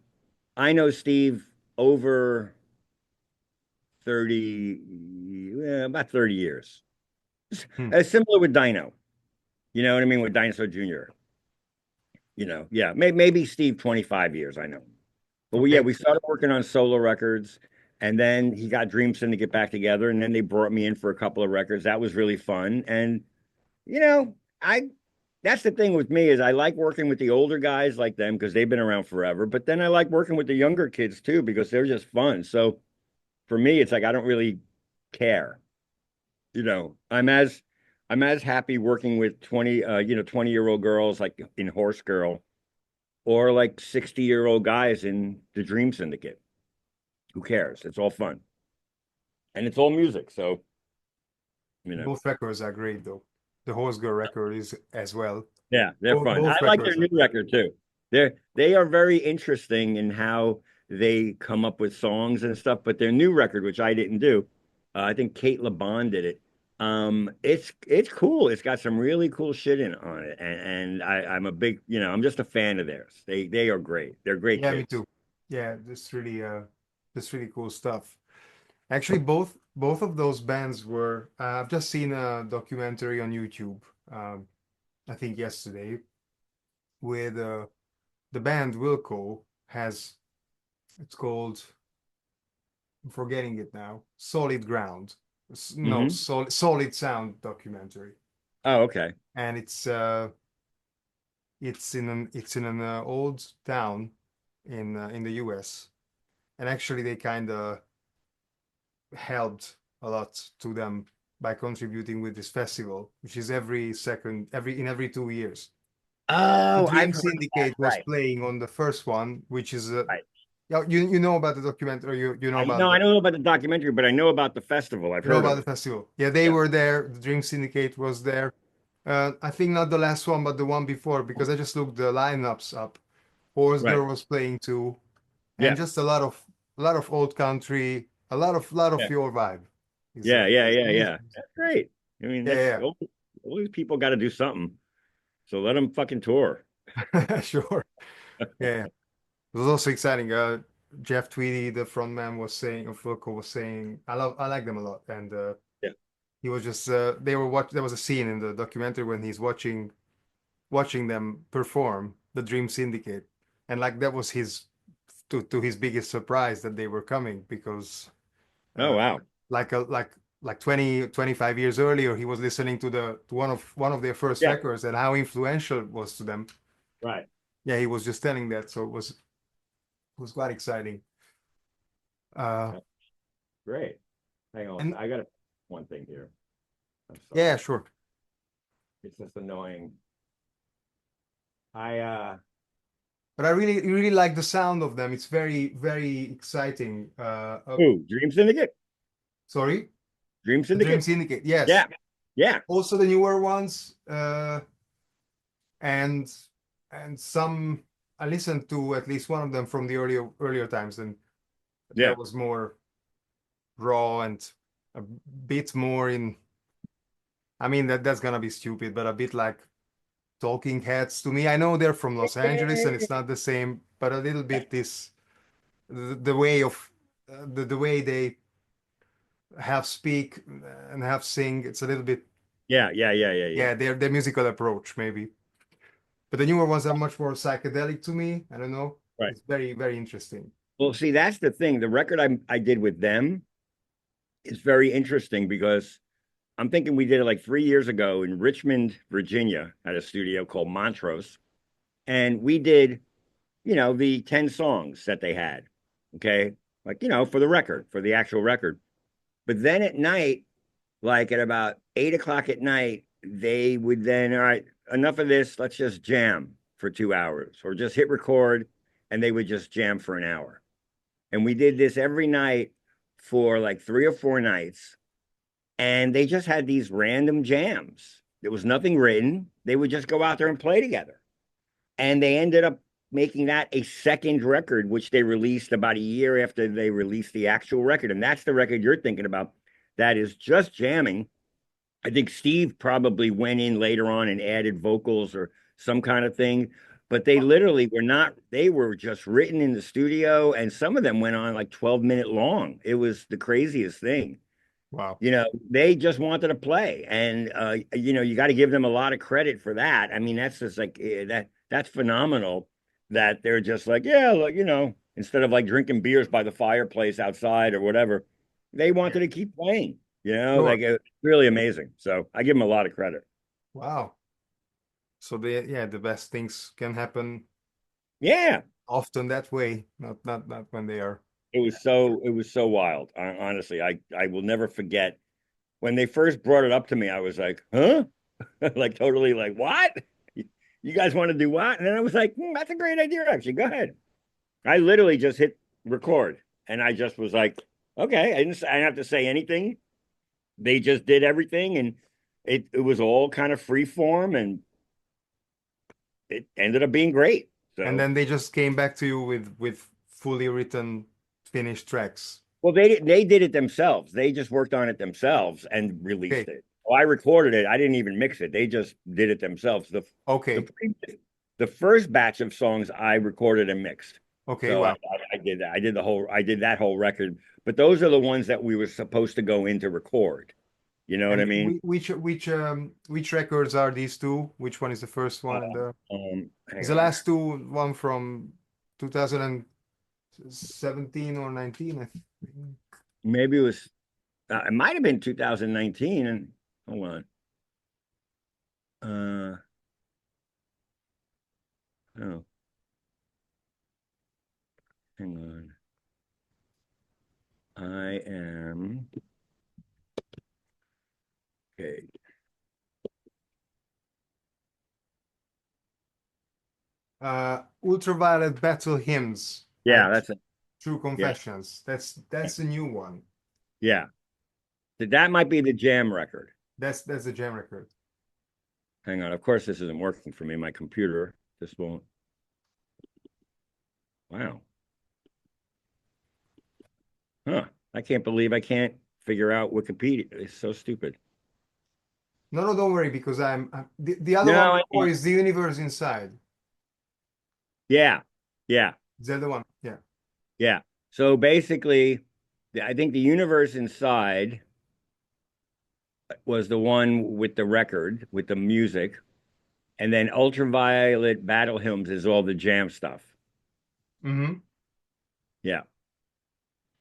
I know Steve over 30, yeah, about 30 years. Hmm. Similar with Dino. You know what I mean? With Dinosaur Jr. Yeah, maybe Steve 25 years, I know. But yeah, Okay. we started working on solo records, and then he got Dream Syndicate to get back together, and then they brought me in for a couple of records. That was really fun. And I that's the thing with me is I like working with the older guys like them because they've been around forever. But then I like working with the younger kids too because they're just fun. So for me, it's like I don't really care. I'm as happy working with 20-year-old girls like in Horse Girl or like 60-year-old guys in the Dream Syndicate. Who cares? It's all fun. And it's all music. So, you know, Both records are great though. The Horse Girl record is as well. yeah, they're Both fun. I both like their records are new great. record too. They are very interesting in how they come up with songs and stuff, but their new record, which I didn't do, I think Kate LeBon did it. It's cool. It's got some really cool shit in on it, and I'm a big, I'm just a fan of theirs. They are great. They're great Yeah, me kids. too. Yeah, that's really cool stuff. Actually, both of those bands were. I've just seen a documentary on YouTube. I think yesterday, with the band Wilco has. It's called. I'm forgetting it now. Solid Ground. No, Hmm. Solid Sound documentary, Oh, okay. and it's in an old town in the U.S. And actually they kind of helped a lot to them by contributing with this festival, which is every 2 years. The Oh, I've Dream heard of that. Syndicate was Right. playing on the first one, which is Right. yeah, you know about the documentary, you know I about know I don't know about the documentary, but I know about the festival. I've heard of the it. festival. Yeah, they Yeah. were there. The Dream Syndicate was there. I think not the last one, but the one before, because I just looked the lineups up. Horse Right. Girl was playing too, and Yeah. just a lot of old country, a lot of Yeah. your vibe. Is Yeah, yeah, yeah, amazing yeah. music. That's great. I mean, that's Yeah, all these people got to do something. So let them fucking tour. yeah, sure. Yeah, it was also exciting. Jeff Tweedy, the frontman, was saying, of Wilco was saying, I like them a lot, and Yeah. he was just they were watch. There was a scene in the documentary when he's watching them perform the Dream Syndicate, and like that was to his biggest surprise that they were coming because Oh uh, wow. like 25 years earlier he was listening to one of their first Yeah. records and how influential it was to them. Right. Yeah, he was just telling that, so it was quite exciting. uh That's great. Hang on. and I got one thing here. I'm yeah, sorry. sure. It's just annoying. I But I really like the sound of them. It's very very exciting. Ooh, Dream Syndicate? Sorry. Dream The Dream Syndicate? Syndicate, yes. Yeah. Yeah, Also the newer ones, and some I listened to at least one of them from the earlier times, and yeah, that was more raw and a bit more in. I mean that's gonna be stupid, but a bit like Talking Heads to me. I know they're from Los Angeles and it's not the same, but a little bit this the way of the way they have speak and have sing. It's a little bit, yeah, yeah, yeah, yeah, yeah. yeah, their musical approach maybe. But the newer ones are much more psychedelic to me. I don't know. Right. It's very, very interesting. Well, see, that's the thing. The record I did with them is very interesting because I'm thinking we did it like 3 years ago in Richmond, Virginia, at a studio called Montrose, and we did, the 10 songs that they had. Okay, like for the record, for the actual record. But then at night, like at about 8 o'clock at night, they would then, all right, enough of this, let's just jam for 2 hours or just hit record, and they would just jam for an hour. And we did this every night for like 3 or 4 nights. And they just had these random jams. There was nothing written. They would just go out there and play together. And they ended up making that a second record, which they released about a year after they released the actual record. And that's the record you're thinking about. That is just jamming. I think Steve probably went in later on and added vocals or some kind of thing, but they literally were not, they were just written in the studio, and some of them went on like 12-minute long. It was the craziest thing. Wow. They just wanted to play, and you got to give them a lot of credit for that. I mean, that's just like that's phenomenal that they're just like, yeah, look, instead of like drinking beers by the fireplace outside or whatever, they Yeah. wanted to keep playing. Sure. Like it's really amazing. So I give them a lot of credit. Wow. So the best things can happen Yeah, often that way, not when they are. it was so wild. Honestly, I will never forget when they first brought it up to me. I was like, huh? Like totally like, what? You guys want to do what? And then I was like, that's a great idea, actually. Go ahead. I literally just hit record and I just was like, okay, I didn't have to say anything. They just did everything, and it was all kind of free form, and it ended up being great. And So, then they just came back to you with fully written finished tracks. well, they did it themselves. They just worked on it themselves and released Okay. it. Oh, I recorded it. I didn't even mix it. They just did it themselves. The Okay. the first batch of songs I recorded and mixed. Okay. So I, Wow. I, I did that. I did that whole record. But those are the ones that we were supposed to go in to record. You know what I And mean? which records are these two? Which one is the first one? And the Hang is the on. last two one from 2017 or 19, I think. Maybe it might have been 2019. And hold on. Uh, oh, hang on. I am okay. Ultraviolet Battle Hymns Yeah, and that's it. True Yeah, Confessions. yeah, That's a new one. yeah. That might be the jam record. That's a jam record. Hang on. Of course, this isn't working for me. My computer. This won't. Wow. Huh. I can't believe I can't figure out Wikipedia. It's so stupid. No, no, don't worry because the other one No, I before know. is The Universe Inside. Yeah, yeah, Is that the one? Yeah. yeah. So basically, I think the universe inside was the one with the record, with the music, and then Ultraviolet Battle Hymns is all the jam stuff. Mm-hmm. Yeah.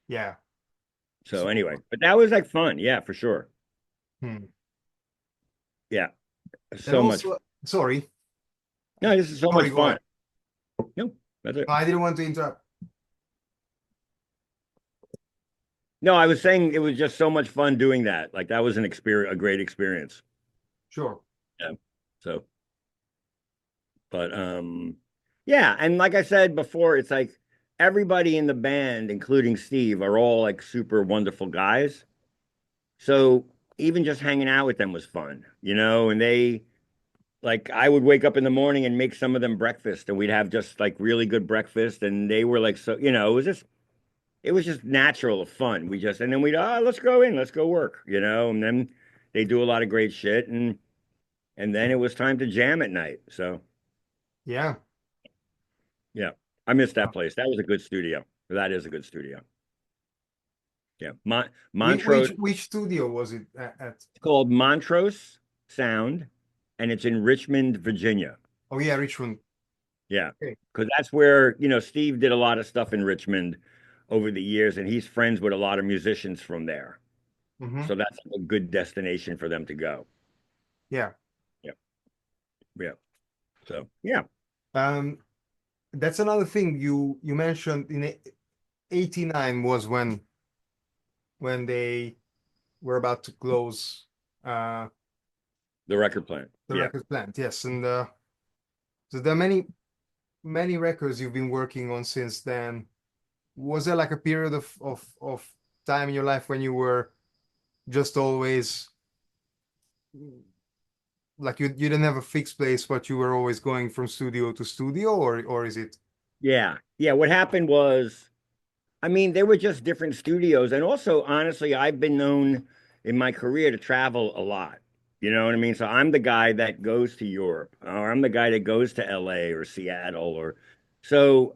Yeah. So So, anyway, but that was like fun. Yeah, for sure. hmm. Yeah. And So much. also, sorry, No, this is so much sorry, go fun. ahead. No, that's it. No, I didn't want to interrupt. No, I was saying it was just so much fun doing that. Like that was an experience, a great experience. Sure. Yeah. So, but yeah, and like I said before, it's like everybody in the band, including Steve, are all like super wonderful guys. So even just hanging out with them was fun, and they like I would wake up in the morning and make some of them breakfast and we'd have just like really good breakfast and they were like so, it was just natural fun. We just and then we'd let's go in, let's go work, and then they do a lot of great shit and then it was time to jam at night. So Yeah. yeah, I missed that place. That was a good studio. That is a good studio. Yeah. Montrose, Which studio was it at? it's called Montrose Sound, and it's in Richmond, Virginia. Oh yeah, Richmond. Yeah. Okay. Because that's where, Steve did a lot of stuff in Richmond over the years, and he's friends with a lot of musicians from there. Hmm. So that's a good destination for them to go. Yeah. Yeah. Yeah. So yeah. Um, that's another thing you mentioned in 89 was when they were about to close uh The record plant. the Yeah. record plant. Yes, and so there are many records you've been working on since then. Was there like a period of time in your life when you were just always like you didn't have a fixed place, but you were always going from studio to studio, or is it? Yeah. Yeah. What happened was, I mean, they were just different studios. And also, honestly, I've been known in my career to travel a lot. You know what I mean? So I'm the guy that goes to Europe, or I'm the guy that goes to LA or Seattle, or so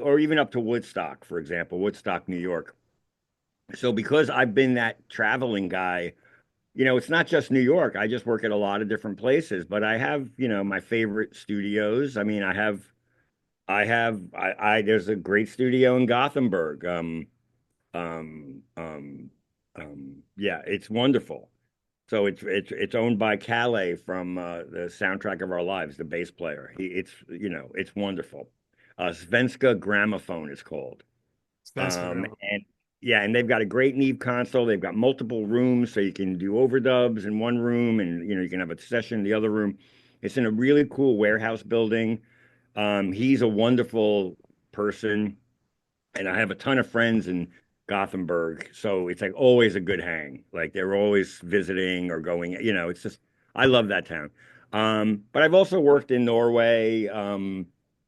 or even up to Woodstock, for example, Woodstock, New York. So because I've been that traveling guy, it's not just New York. I just work at a lot of different places, but I have, my favorite studios. I mean, there's a great studio in Gothenburg. Um, um, yeah, it's wonderful. So it's owned by Calais from the soundtrack of our lives, the bass player. It's wonderful. Svenska Gramophone is called. Spencer And yeah, and they've got a great Neve console. They've got multiple rooms, so you can do overdubs in one room, and you can have a session in the other room. It's in a really cool warehouse building. He's a wonderful person and I have a ton of friends in Gothenburg, so it's like always a good hang. Like they're always visiting or going, it's just I love that town. But I've also worked in Norway.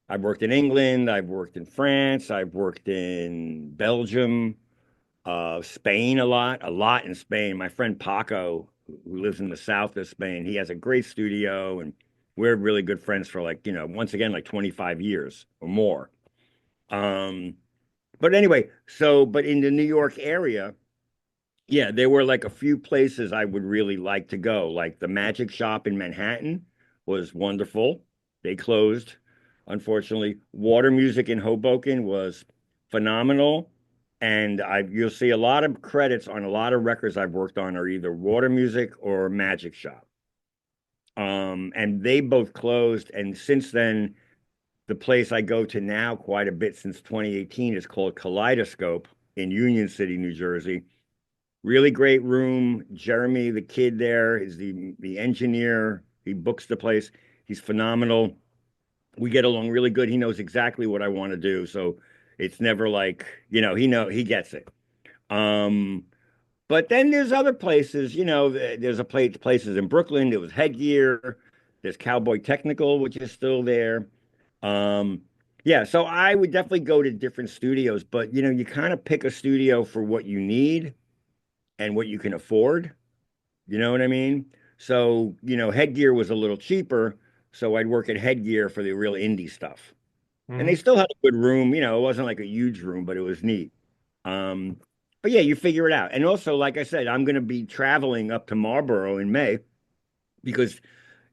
I've worked in England, I've worked in France, I've worked in Belgium, Spain a lot in Spain. My friend Paco, who lives in the south of Spain, he has a great studio and we're really good friends for like, once again, like 25 years or more. Um, but anyway, but in the New York area, yeah, there were like a few places I would really like to go. Like the Magic Shop in Manhattan was wonderful. They closed, unfortunately. Water Music in Hoboken was phenomenal. And you'll see a lot of credits on a lot of records I've worked on are either Water Music or Magic Shop. And they both closed. And since then, the place I go to now quite a bit since 2018 is called Kaleidoscope in Union City, New Jersey. Really great room. Jeremy, the kid there, is the engineer. He books the place. He's phenomenal. We get along really good. He knows exactly what I want to do. So it's never like, he gets it. Um, but then there's other places, there's places in Brooklyn. There was Headgear. There's Cowboy Technical, which is still there. Um, yeah, so I would definitely go to different studios, but you kind of pick a studio for what you need and what you can afford. You know what I mean? So, Headgear was a little cheaper, so I'd work at Headgear for the real indie stuff. And they Hmm. still had a good room, it wasn't like a huge room, but it was neat. Um, but yeah, you figure it out. And also, like I said, I'm going to be traveling up to Marlboro in May because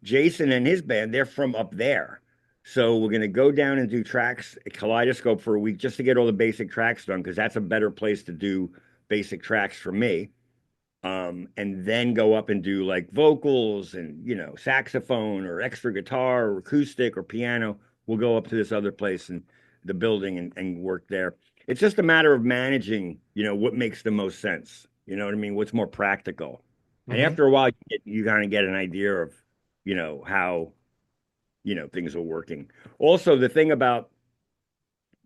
Jason and his band, they're from up there. So we're going to go down and do tracks at Kaleidoscope for a week just to get all the basic tracks done because that's a better place to do basic tracks for me. And then go up and do like vocals and, saxophone or extra guitar or acoustic or piano. We'll go up to this other place in the building and work there. It's just a matter of managing, what makes the most sense. You know what I mean? What's more practical. And Hmm. after a while, you kind of get an idea of, how, things are working. Also, the thing about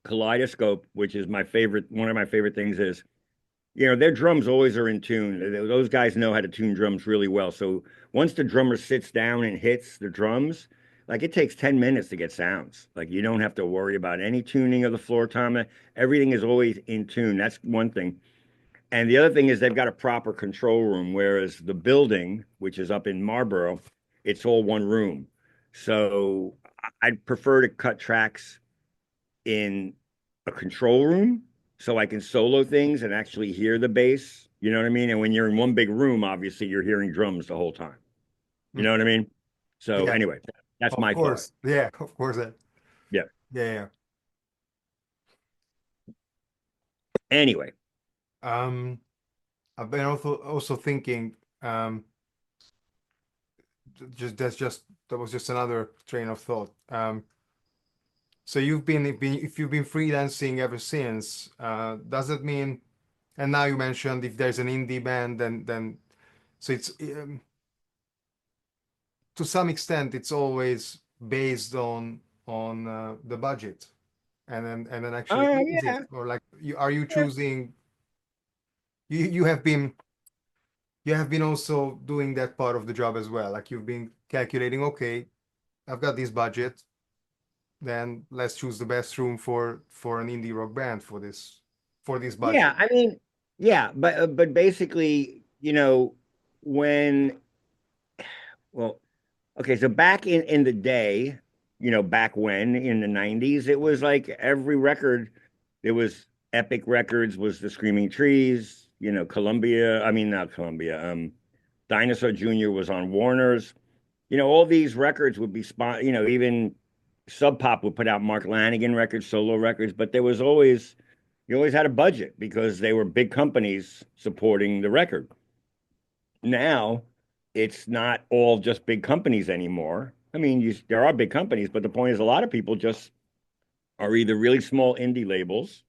Kaleidoscope, which is one of my favorite things is their drums always are in tune. Those guys know how to tune drums really well. So once the drummer sits down and hits the drums, like it takes 10 minutes to get sounds. Like you don't have to worry about any tuning of the floor tom. Everything is always in tune. That's one thing. And the other thing is they've got a proper control room, whereas the building, which is up in Marlboro, it's all one room. So I'd prefer to cut tracks in a control room so I can solo things and actually hear the bass. You know what I mean? And when you're in one big room, obviously you're hearing drums the whole time. You Mm. know what I mean? So Yeah, anyway, that's of my thought. course. Yeah, of course. Yeah. Yeah. Anyway, Um, I've been also thinking, that was just another train of thought. So if you've been freelancing ever since, does that mean, and now you mentioned if there's an indie band, then so it's to some extent it's always based on the budget, and then actually is it, yeah. or like are you choosing, you have been also doing that part of the job as well, like you've been calculating, okay, I've got this budget, then let's choose the best room for an indie rock band for this budget. Yeah, I mean, yeah, but basically, when well, okay, so back in the day, back when in the 90s, it was like every record, there was Epic Records was the Screaming Trees, Columbia, I mean not Columbia, Dinosaur Jr. was on Warner's. All these records would be even Sub Pop would put out Mark Lanigan records, solo records, but you always had a budget because they were big companies supporting the record. Now it's not all just big companies anymore. I mean, there are big companies, but the point is a lot of people just are either really small indie labels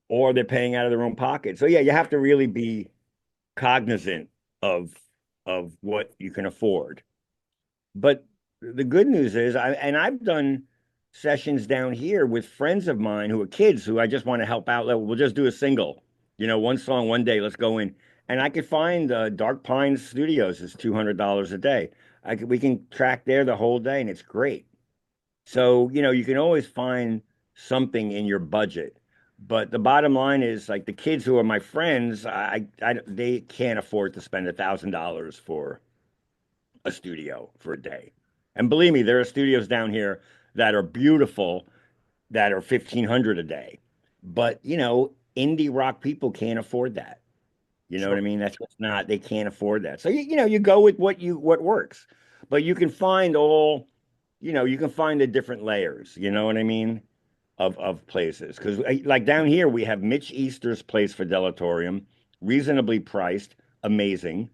or they're paying out of their own pocket. So yeah, you have to really be cognizant of what you can afford. But the good news is I've done sessions down here with friends of mine who are kids who I just want to help out. We'll just do a single, one song one day. Let's go in, and I could find Dark Pines Studios is $200 a day. We can track there the whole day, and it's great. So you can always find something in your budget. But the bottom line is, like the kids who are my friends, they can't afford to spend $1,000 for a studio for a day. And believe me, there are studios down here that are beautiful that are 1,500 a day. But, indie rock people can't afford that. You know what Sure. I mean? That's just not, they can't afford that. So you go with what works. But you can find you can find the different layers, you know what I mean? Of places. Because like down here we have Mitch Easter's place for Delatorium, reasonably priced, amazing.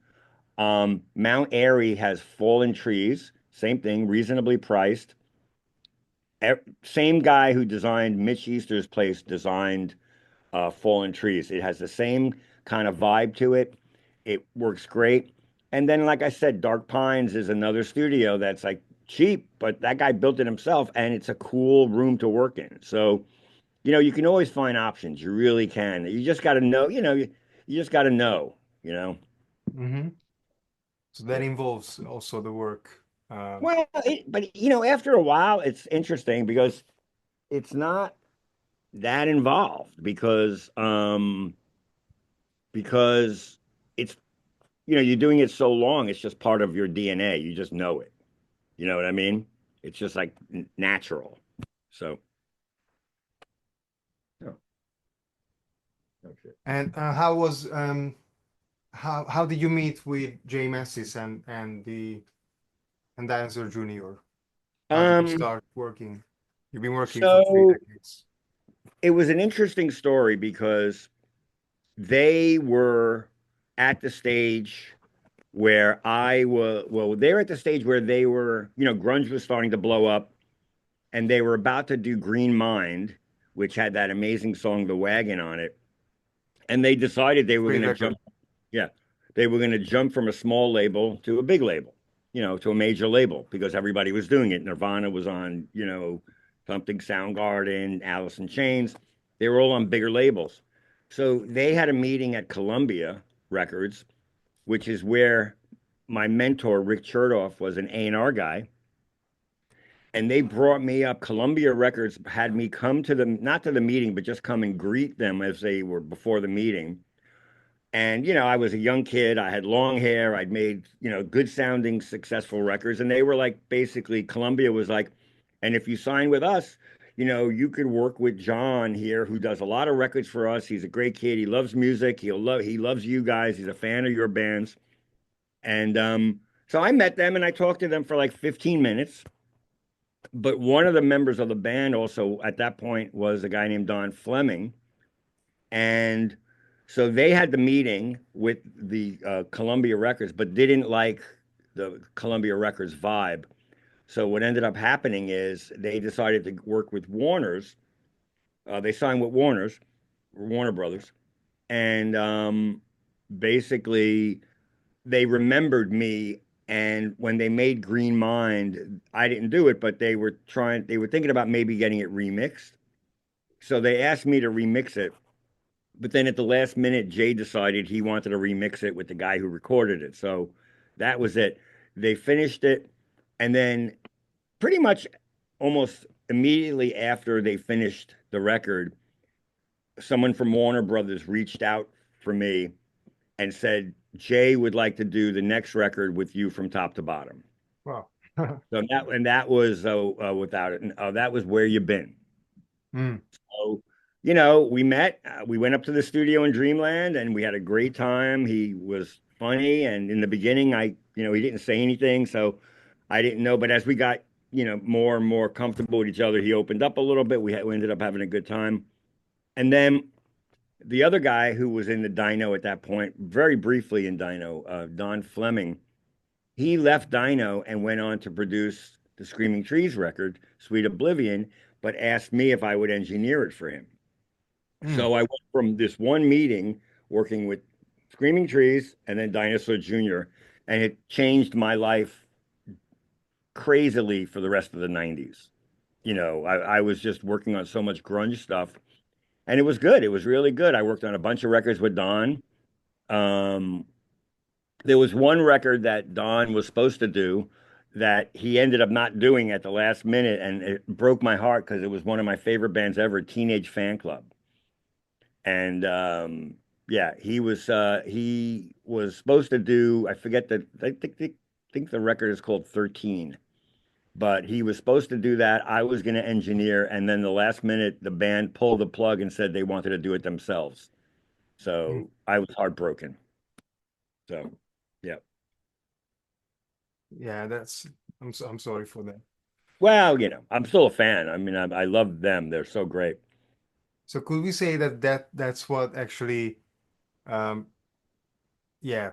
Mount Airy has Fallen Trees, same thing, reasonably priced. Same guy who designed Mitch Easter's place designed Fallen Trees. It has the same kind of vibe to it. It works great. And then, like I said, Dark Pines is another studio that's like cheap, but that guy built it himself, and it's a cool room to work in. So, you can always find options. You really can. You just got to know, you just got to know, you know. Hmm. So that Yeah. involves also the work. Well, but after a while, it's interesting because it's not that involved because it's you're doing it so long, it's just part of your DNA. You just know it. You know what I mean? It's just like natural. So, oh, oh shit. And how did you meet with Jay Massis and Dancer Junior? How did you Um, start working? You've been working for three so decades. it was an interesting story because they were at the stage where they were at the stage where they were, grunge was starting to blow up and they were about to do Green Mind, which had that amazing song, The Wagon, on it. And they decided they were Great going to record. jump, yeah, they were going to jump from a small label to a big label, to a major label because everybody was doing it. Nirvana was on, something Soundgarden, Alice in Chains. They were all on bigger labels. So they had a meeting at Columbia Records, which is where my mentor, Rick Chertoff, was an A&R guy. And they brought me up. Columbia Records had me come to the, not to the meeting, but just come and greet them as they were before the meeting. And, I was a young kid. I had long hair. I'd made, good sounding, successful records. And they were like, basically, Columbia was like, and if you sign with us, you could work with John here, who does a lot of records for us. He's a great kid. He loves music. He loves you guys. He's a fan of your bands. And so I met them and I talked to them for like 15 minutes. But one of the members of the band also at that point was a guy named Don Fleming. And so they had the meeting with the Columbia Records, but didn't like the Columbia Records vibe. So what ended up happening is they decided to work with Warner's. They signed with Warner Brothers, and basically they remembered me. And when they made Green Mind, I didn't do it, but they were thinking about maybe getting it remixed. So they asked me to remix it. But then at the last minute, Jay decided he wanted to remix it with the guy who recorded it. So that was it. They finished it. And then pretty much almost immediately after they finished the record, someone from Warner Brothers reached out for me and said, Jay would like to do the next record with you from top to bottom. Wow. That was without it. That was Where You Been. Mm. So, we met, we went up to the studio in Dreamland and we had a great time. He was funny. And in the beginning, he didn't say anything. So I didn't know. But as we got, more and more comfortable with each other, he opened up a little bit. We ended up having a good time. And then the other guy who was in the Dino at that point, very briefly in Dino, Don Fleming, he left Dino and went on to produce the Screaming Trees record, Sweet Oblivion, but asked me if I would engineer it for him. Mm. So I went from this one meeting working with Screaming Trees and then Dinosaur Jr., and it changed my life crazily for the rest of the 90s. I was just working on so much grunge stuff, and it was good. It was really good. I worked on a bunch of records with Don. Um, there was one record that Don was supposed to do that he ended up not doing at the last minute, and it broke my heart because it was one of my favorite bands ever, Teenage Fan Club. And yeah, he was supposed to do, I forget that I think the record is called 13, but he was supposed to do that. I was going to engineer, and then the last minute the band pulled the plug and said they wanted to do it themselves. Mm. So I was heartbroken. So yeah. Yeah, I'm sorry for that. Well, I'm still a fan. I mean, I love them. They're so great. So could we say that's what actually um yeah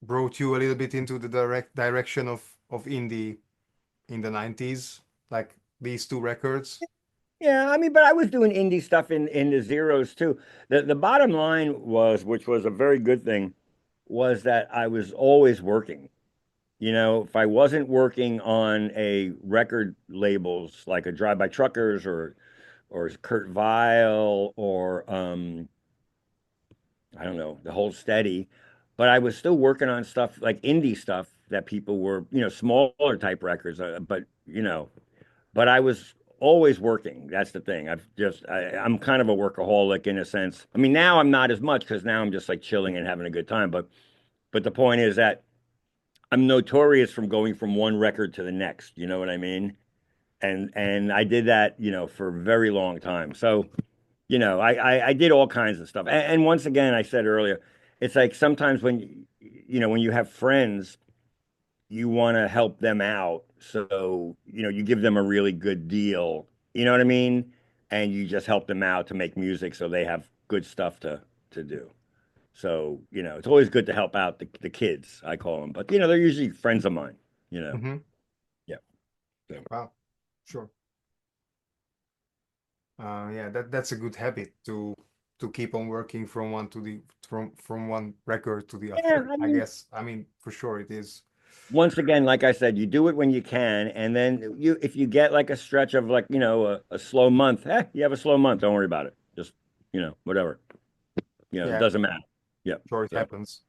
brought you a little bit into the direction of indie in the 90s, like these two records? Yeah, I mean, but I was doing indie stuff in the zeros too. The bottom line was, which was a very good thing, was that I was always working. If I wasn't working on a record labels like a Drive By Truckers or Kurt Vile or I don't know, the Hold Steady, but I was still working on stuff like indie stuff that people were, smaller type records, but I was always working. That's the thing. I'm kind of a workaholic in a sense. I mean, now I'm not as much because now I'm just like chilling and having a good time. But the point is that I'm notorious from going from one record to the next. You know what I mean? And I did that, for a very long time. So, I did all kinds of stuff. And once again, I said earlier, it's like sometimes when you have friends you want to help them out. So, you give them a really good deal. You know what I mean? And you just help them out to make music so they have good stuff to do. So, it's always good to help out the kids, I call them. But, they're usually friends of mine, you know. Mm-hmm. Yeah. So, Wow, sure. Yeah, that's a good habit to keep on working from one to the from one record to the yeah, other. I I mean, guess. I mean, for sure it is. once again, like I said, you do it when you can, and then if you get like a stretch of like, a slow month, you have a slow month, don't worry about it. Just whatever. It Yeah, doesn't matter. Yeah. sure, it So happens.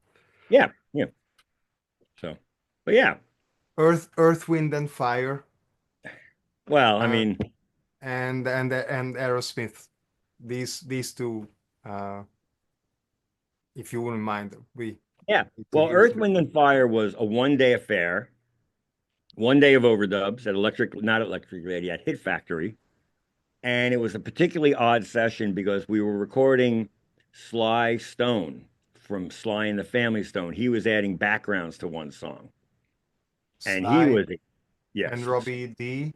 yeah, yeah. So, but yeah. Earth, Wind and Fire, Well, I uh, mean, and Aerosmith. These two, uh, if you wouldn't mind, we yeah. need to Well, hear Earth, them. Wind, and Fire was a 1 day affair, 1 day of overdubs at not Electric Lady, at Hit Factory. And it was a particularly odd session because we were recording Sly Stone from Sly and the Family Stone. He was adding backgrounds to one song. And he Sly was, and yes. Robbie D.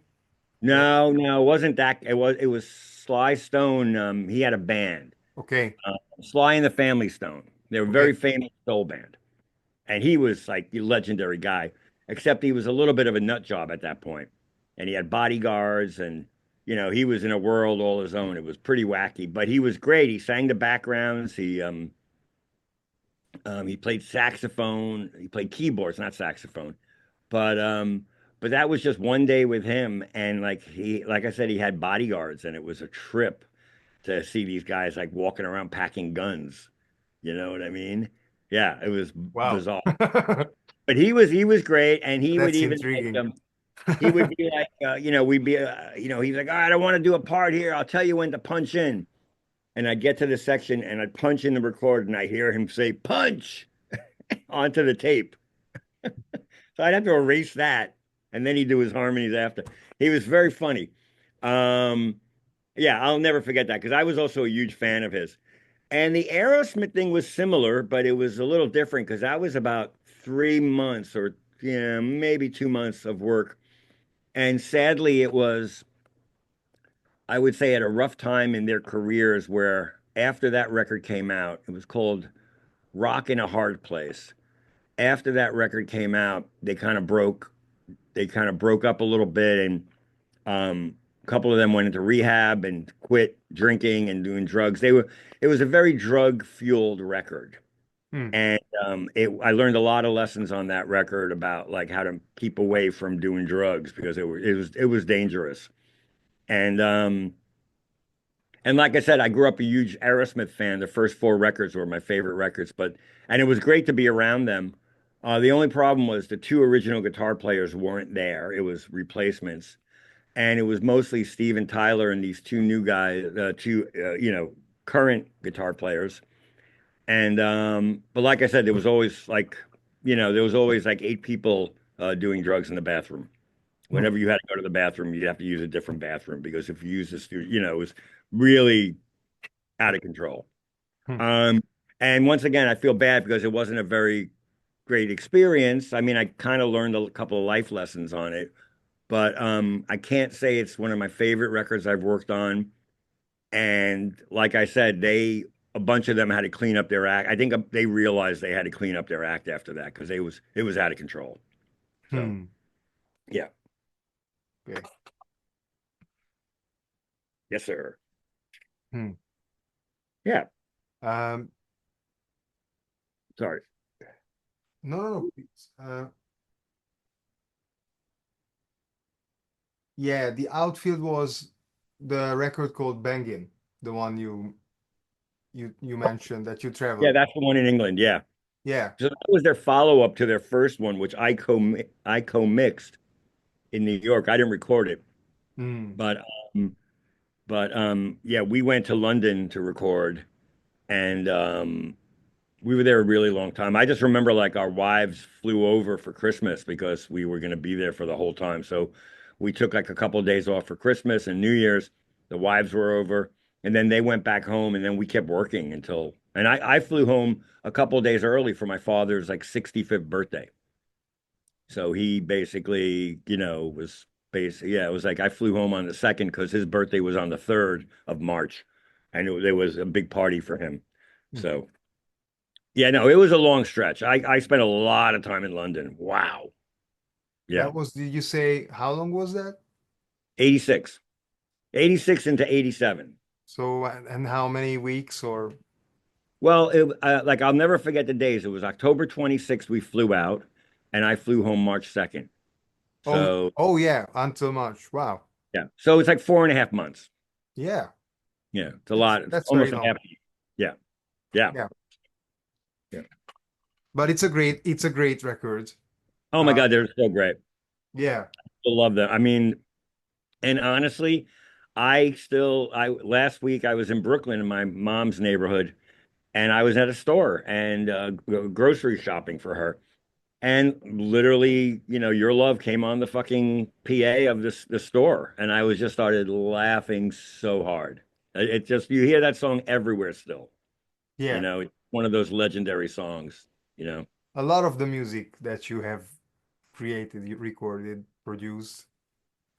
That No, it wasn't that. It was Sly Stone. He had a band, okay, Sly and the Family Stone. They were a very okay. famous soul band. And he was like the legendary guy, except he was a little bit of a nut job at that point. And he had bodyguards and he was in a world all his own. It was pretty wacky, but he was great. He sang the backgrounds. He played saxophone. He played keyboards, not saxophone. But that was just 1 day with him. And like I said, he had bodyguards, and it was a trip to see these guys like walking around packing guns. You know what I mean? Yeah, it was Wow. bizarre. But he was great, and he would That's even intriguing. he would be like, we'd be, he's like, all right, I want to do a part here. I'll tell you when to punch in. And I'd get to the section and I'd punch in the record and I hear him say punch onto the tape. So I'd have to erase that. And then he'd do his harmonies after. He was very funny. Um, yeah, I'll never forget that because I was also a huge fan of his. And the Aerosmith thing was similar, but it was a little different because that was about 3 months or maybe 2 months of work. And sadly, it was, I would say, at a rough time in their careers where after that record came out, it was called Rock in a Hard Place. After that record came out, they kind of broke up a little bit, and a couple of them went into rehab and quit drinking and doing drugs. It was a very drug fueled record. Hmm. And I learned a lot of lessons on that record about like how to keep away from doing drugs because it was dangerous. And and like I said, I grew up a huge Aerosmith fan. The first four records were my favorite records, and it was great to be around them. The only problem was the two original guitar players weren't there. It was replacements, and it was mostly Steve and Tyler and these two new guys, two current guitar players. And but like I said, there was always like 8 people doing drugs in the bathroom. Hmm. Whenever you had to go to the bathroom, you'd have to use a different bathroom because if you use the studio, it was really out of control. Hmm. Um, and once again, I feel bad because it wasn't a very great experience. I mean, I kind of learned a couple of life lessons on it, but I can't say it's one of my favorite records I've worked on. And like I said, a bunch of them had to clean up their act. I think they realized they had to clean up their act after that because it was out of control. So Hmm. yeah, Okay. yes, sir. Hmm. Yeah, Um, sorry. no, no, no, please. Yeah, the outfield was the record called Bangin', the one you mentioned that you Yeah, traveled. that's the one in England. Yeah. Yeah. So that was their follow-up to their first one, which I co-mixed in New York. I didn't record it, Hmm. but um, but yeah, we went to London to record, and we were there a really long time. I just remember like our wives flew over for Christmas because we were going to be there for the whole time. So we took like a couple of days off for Christmas and New Year's. The wives were over, and then they went back home, and then we kept working and I flew home a couple of days early for my father's like 65th birthday. So he basically, was basically, yeah, it was like I flew home on the second because his birthday was on the 3rd of March, and there was a big party for him. Hmm. So yeah, no, it was a long stretch. I spent a lot of time in London. Wow. Yeah. That was, did you say how long was that? 86. 86 into 87. So, and how many weeks or Well, like I'll never forget the days. It was October 26th we flew out, and I flew home March 2nd. oh So oh yeah, until March. Wow. yeah. So it's like 4.5 months. Yeah. Yeah, it's a lot. It's That's very almost a long. half. Yeah, yeah, Yeah, yeah. but it's a great record. Oh my Uh, God, they're so great. yeah. I love them. I mean, and honestly, I last week I was in Brooklyn in my mom's neighborhood, and I was at a store and grocery shopping for her. And literally, Your Love came on the fucking PA of the store, and I was just started laughing so hard. It just you hear that song everywhere still. Yeah, It's one of those legendary songs. a lot of the music that you have created, you recorded, produced,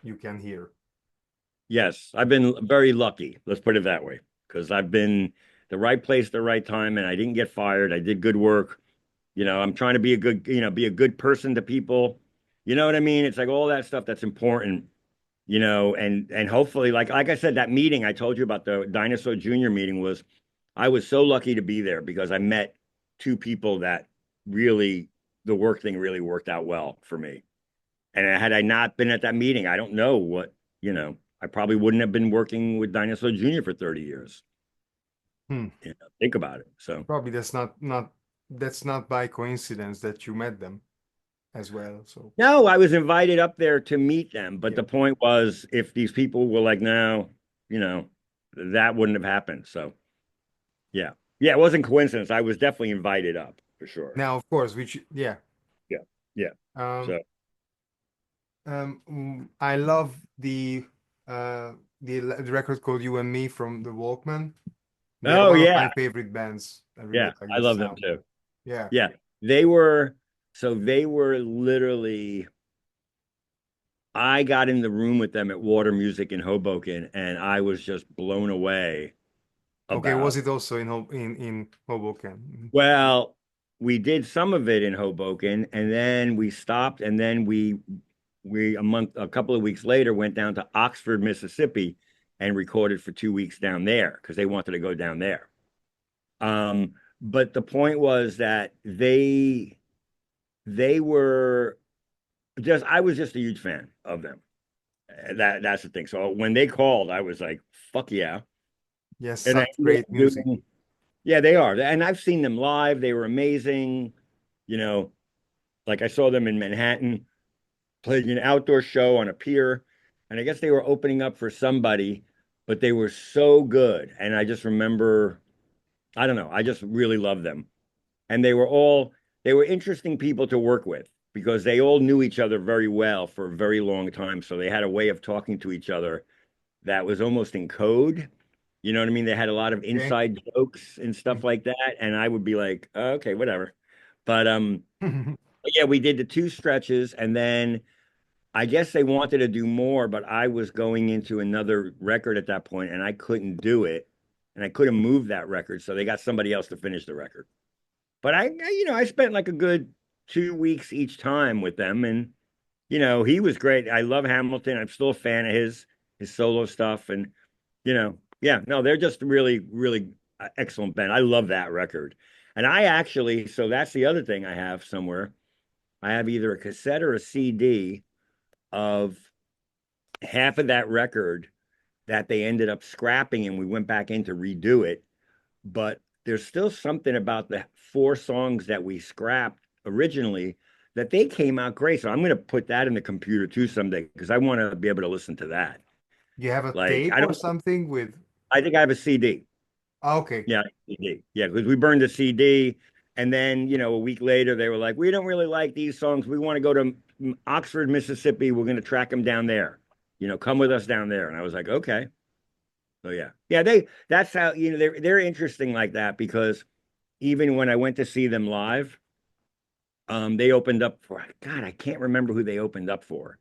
you can hear. Yes, I've been very lucky. Let's put it that way, because I've been the right place, the right time, and I didn't get fired. I did good work. I'm trying to be a good person to people. You know what I mean? It's like all that stuff that's important. And hopefully, like I said, that meeting I told you about, the Dinosaur Junior meeting, I was so lucky to be there because I met two people that really the work thing really worked out well for me. And had I not been at that meeting, I don't know I probably wouldn't have been working with Dinosaur Junior for 30 years. Hmm. Think about it. So Probably that's not by coincidence that you met them as well. So no, I was invited up there to meet them, but yeah, the point was if these people were like, no, you know, that wouldn't have happened. So yeah. Yeah, it wasn't coincidence. I was definitely invited up for sure. now of course, which yeah, Yeah. Yeah. um, So I love uh the record called "You and Me" from the Walkmen. They're oh one of yeah. my favorite bands. I really Yeah. like I the love them sound. too. Yeah. Yeah. They were literally I got in the room with them at Water Music in Hoboken and I was just blown away Okay, was about it also in Hoboken? well, we did some of it in Hoboken and then we stopped and then we a couple of weeks later went down to Oxford, Mississippi and recorded for 2 weeks down there because they wanted to go down there. But the point was that they were just I was just a huge fan of them. That's the thing. So when they called, I was like, "Fuck yeah!" Yes, And I such ended great up music. doing, yeah, they are, and I've seen them live. They were amazing. You know, like I saw them in Manhattan, played an outdoor show on a pier, and I guess they were opening up for somebody, but they were so good. And I just remember, I don't know, I just really loved them. And they were interesting people to work with because they all knew each other very well for a very long time. So they had a way of talking to each other that was almost in code. You know what I mean? They had a lot of Okay. inside jokes and stuff like that. And I would be like, "Oh, okay, whatever." But yeah, we did the two stretches and then I guess they wanted to do more, but I was going into another record at that point and I couldn't do it. And I couldn't move that record. So they got somebody else to finish the record. But I spent like a good 2 weeks each time with them, and he was great. I love Hamilton. I'm still a fan of his solo stuff, and yeah, no, they're just really, really excellent band. I love that record, and so that's the other thing I have somewhere. I have either a cassette or a CD of half of that record that they ended up scrapping, and we went back in to redo it, but there's still something about the four songs that we scrapped originally that they came out great. So I'm going to put that in the computer too someday because I want to be able to listen to that. You have a Like tape or something with I think I have a CD. okay. Yeah, CD. Yeah, because we burned the CD. And then, a week later, they were like, we don't really like these songs. We want to go to Oxford, Mississippi. We're going to track them down there. Come with us down there. And I was like, okay. So yeah. Yeah, that's how, they're interesting like that because even when I went to see them live, they opened up for God, I can't remember who they opened up for.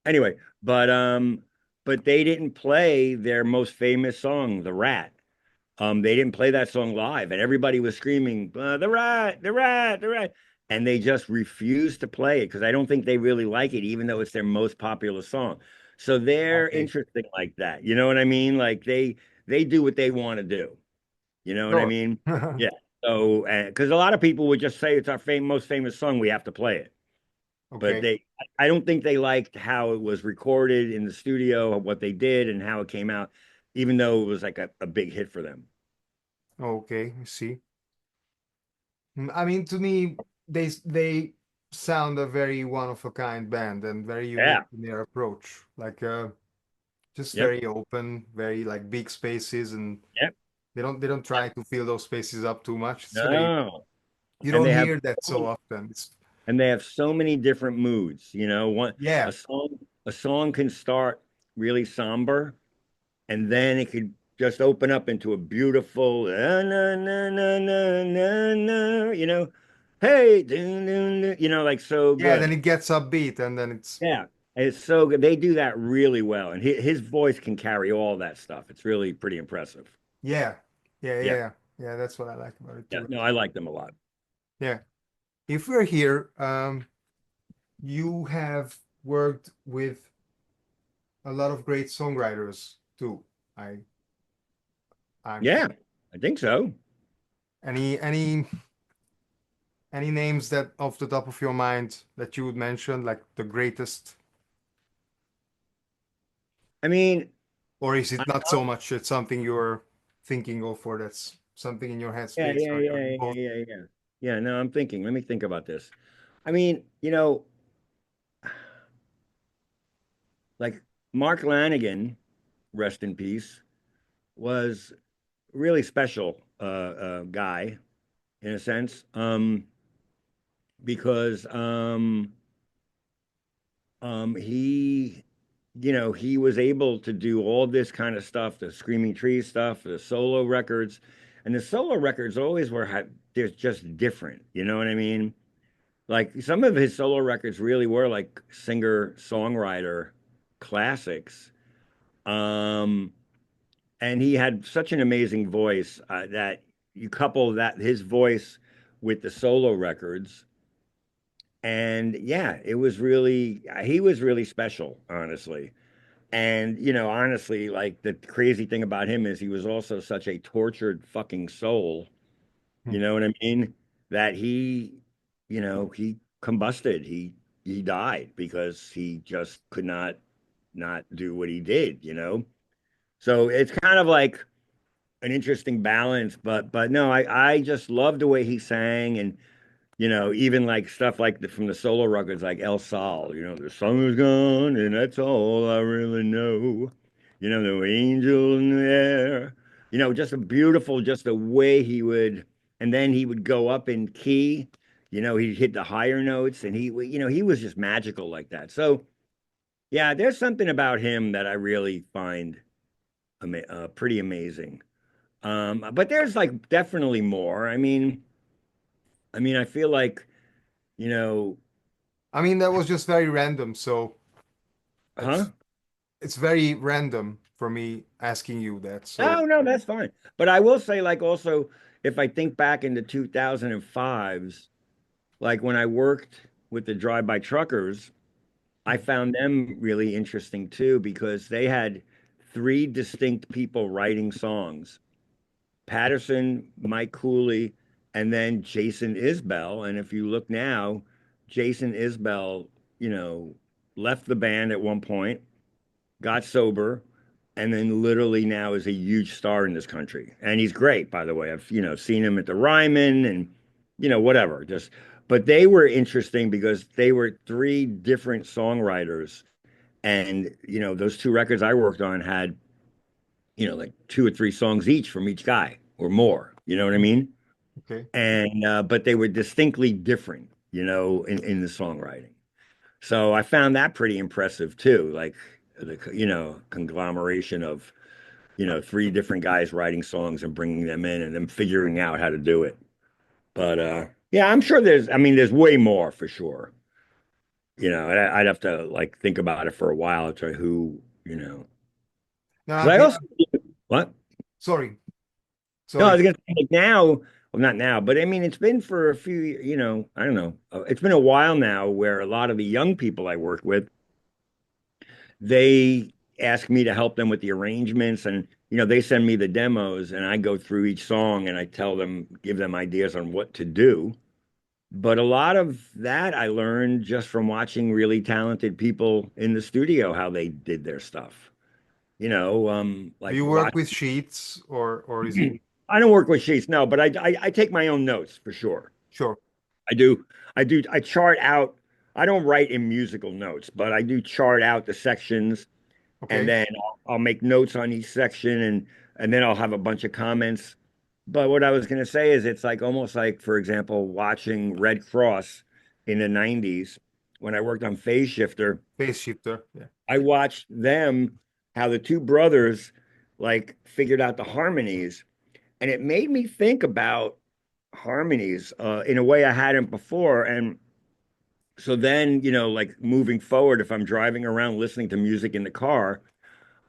Anyway, but they didn't play their most famous song, The Rat. They didn't play that song live, and everybody was screaming, "The Rat, the Rat, the Rat," and they just refused to play it because I don't think they really like it, even though it's their most popular song. So they're Okay. interesting like that. You know what I mean? Like they do what they want to do. You know what I Sure. mean? Yeah. So, because a lot of people would just say it's our most famous song, we have to play it. But Okay. I don't think they liked how it was recorded in the studio, what they did, and how it came out. even though it was like a big hit for them. Okay, I see. I mean, to me, they sound a very one of a kind band and very unique Yeah. in their approach. Like just Yep. very open, very like big spaces, and Yep. they don't try to fill those spaces up too much. It's very No. you And don't they have hear that so often. It's and they have so many different moods. One yeah, a song a song can start really somber, and then it could just open up into a beautiful na, na, na, na, na, na, hey, dun, dun, dun, like so yeah. Then good. it gets upbeat, and then it's Yeah, it's so good. They do that really well, and his voice can carry all that stuff. It's really pretty impressive. yeah, yeah, Yeah, yeah, yeah. That's what I like about it yeah. too. No, I like them a lot. Yeah. If we're here, you have worked with a lot of great songwriters too. I I'm Yeah, I think so. any names that off the top of your mind that you would mention, like the greatest, I mean, or is I, it not so much? It's something you're thinking of, or that's something in your yeah, headspace, yeah, or yeah, you're yeah, both. yeah, yeah. Yeah, no, I'm thinking. Let me think about this. I mean, like Mark Lanigan, rest in peace, was really special guy in a sense, because he, he was able to do all this kind of stuff, the Screaming Trees stuff, the solo records, and the solo records always they're just different. You know what I mean? Like some of his solo records really were like singer-songwriter classics. Um, and he had such an amazing voice that you couple that his voice with the solo records, and yeah, it was really he was really special, honestly. And honestly, like the crazy thing about him is he was also such a tortured fucking soul. Hmm. You know what I mean? That he combusted. He died because he just could not do what he did. So it's kind of like an interesting balance, but no, I just love the way he sang, and even like stuff like from the solo records like El Sal, the sun is gone and that's all I really know. The angel in the air. Just a beautiful, just the way he would, and then he would go up in key, he'd hit the higher notes, and he was just magical like that. So yeah, there's something about him that I really find pretty amazing. But there's like definitely more. I mean, I feel like, you know, I mean, that was just very random, so huh? it's it's very random for me asking you that. So No, no, that's fine. But I will say, like, also, if I think back into 2005s, like when I worked with the drive-by truckers, I found them really interesting too because they had three distinct people writing songs. Patterson, Mike Cooley, and then Jason Isbell. And if you look now, Jason Isbell, you know, left the band at one point, got sober, and then literally now is a huge star in this country. And he's great, by the way. I've, seen him at the Ryman and, whatever. But they were interesting because they were three different songwriters. And, those two records I worked on had, like two or three songs each from each guy or more. You know what I mean? okay. And but they were distinctly different, in the songwriting. So I found that pretty impressive too. Like the conglomeration of three different guys writing songs and bringing them in and then figuring out how to do it. But yeah, I'm sure there's way more for sure. I'd have to like think about it for a while to who. No, Because I also what? sorry, No, I sorry. was gonna say like now, well, not now, but I mean, it's been for a few, I don't know. It's been a while now where a lot of the young people I work with, they ask me to help them with the arrangements, and they send me the demos and I go through each song and I tell them, give them ideas on what to do. But a lot of that I learned just from watching really talented people in the studio how they did their stuff. Do like you work watch. with sheets or is it I don't work with sheets, no, but I take my own notes for sure. sure? I do. I chart out. I don't write in musical notes, but I do chart out the sections, and Okay. then I'll make notes on each section, and then I'll have a bunch of comments. But what I was going to say is, it's like almost like, for example, watching Red Cross in the '90s when I worked on Phase Shifter. Phase shifter. Yeah. I watched them, how the two brothers like figured out the harmonies, and it made me think about harmonies in a way I hadn't before. And so then, like moving forward, if I'm driving around listening to music in the car,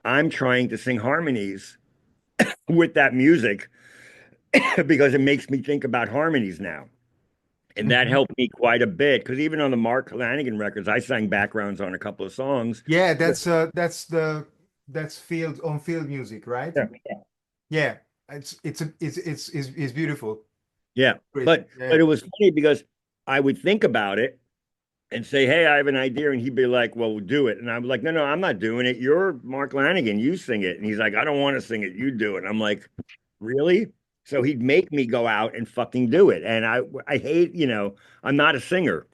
I'm trying to sing harmonies with that music because it makes me think about harmonies now. And that Mhm. helped me quite a bit because even on the Mark Lanigan records, I sang backgrounds on a couple of songs. Yeah, that's field on field music, right? Yeah. Yeah. It's beautiful. Yeah. Great. But Yeah. it was funny because I would think about it and say, "Hey, I have an idea," and he'd be like, "Well, do it." And I'm like, "No, no, I'm not doing it. You're Mark Lanigan. You sing it." And he's like, "I don't want to sing it. You do it." And I'm like, "Really?" So he'd make me go out and fucking do it. And I hate, I'm not a singer,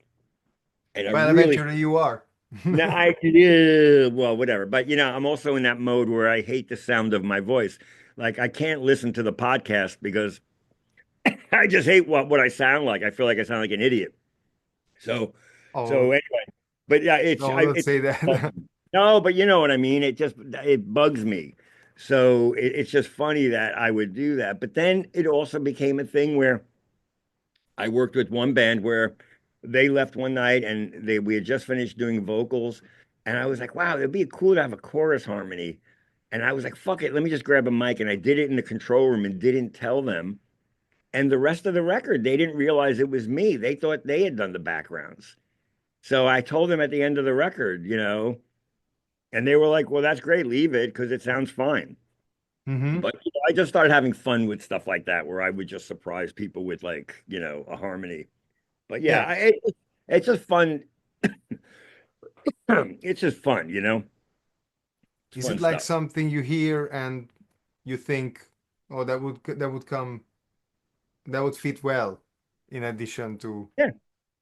and I Well, really eventually you are. no, yeah, well, whatever. But I'm also in that mode where I hate the sound of my voice. Like I can't listen to the podcast because I just hate what I sound like. I feel like I sound like an idiot. So, Oh, so anyway, but yeah, no, don't say that. no, but you know what I mean. It bugs me. So it's just funny that I would do that. But then it also became a thing where I worked with one band where they left one night and we had just finished doing vocals, and I was like, wow, it'd be cool to have a chorus harmony. And I was like, fuck it, let me just grab a mic, and I did it in the control room and didn't tell them. And the rest of the record, they didn't realize it was me. They thought they had done the backgrounds. So I told them at the end of the record, and they were like, well, that's great, leave it because it sounds fine. Hmm. But I just started having fun with stuff like that where I would just surprise people with like, a harmony. But yeah, Yeah. it's just fun. It's just fun. It's Is it fun like stuff. something you hear and you think, oh, that would fit well in addition to, Yeah,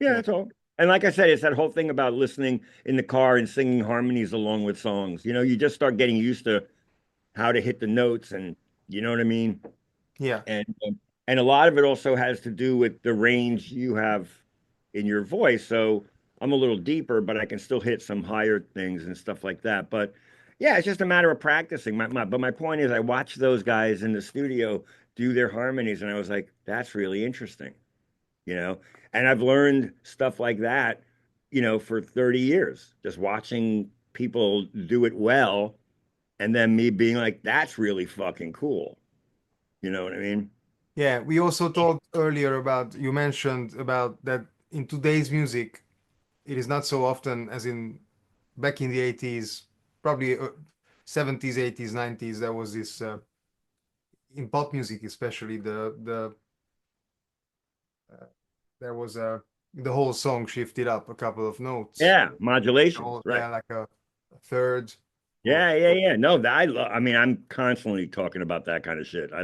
yeah, yeah. that's all. And like I said, it's that whole thing about listening in the car and singing harmonies along with songs. You just start getting used to how to hit the notes, and you know what I mean. Yeah. And a lot of it also has to do with the range you have in your voice. So I'm a little deeper, but I can still hit some higher things and stuff like that. But yeah, it's just a matter of practicing. But my point is, I watched those guys in the studio do their harmonies, and I was like, that's really interesting, you know. And I've learned stuff like that, for 30 years, just watching people do it well, and then me being like, that's really fucking cool. You know what I mean? Yeah. We also talked earlier about, you mentioned about that in today's music, it is not so often as in back in the 80s, probably 70s, 80s, 90s, there was this, in pop music especially, uh, there was the whole song shifted up a couple of notes. Yeah, modulations, Oh, right. yeah, like a third or, Yeah, yeah, yeah. No, that I mean, I'm constantly talking about that kind of shit. I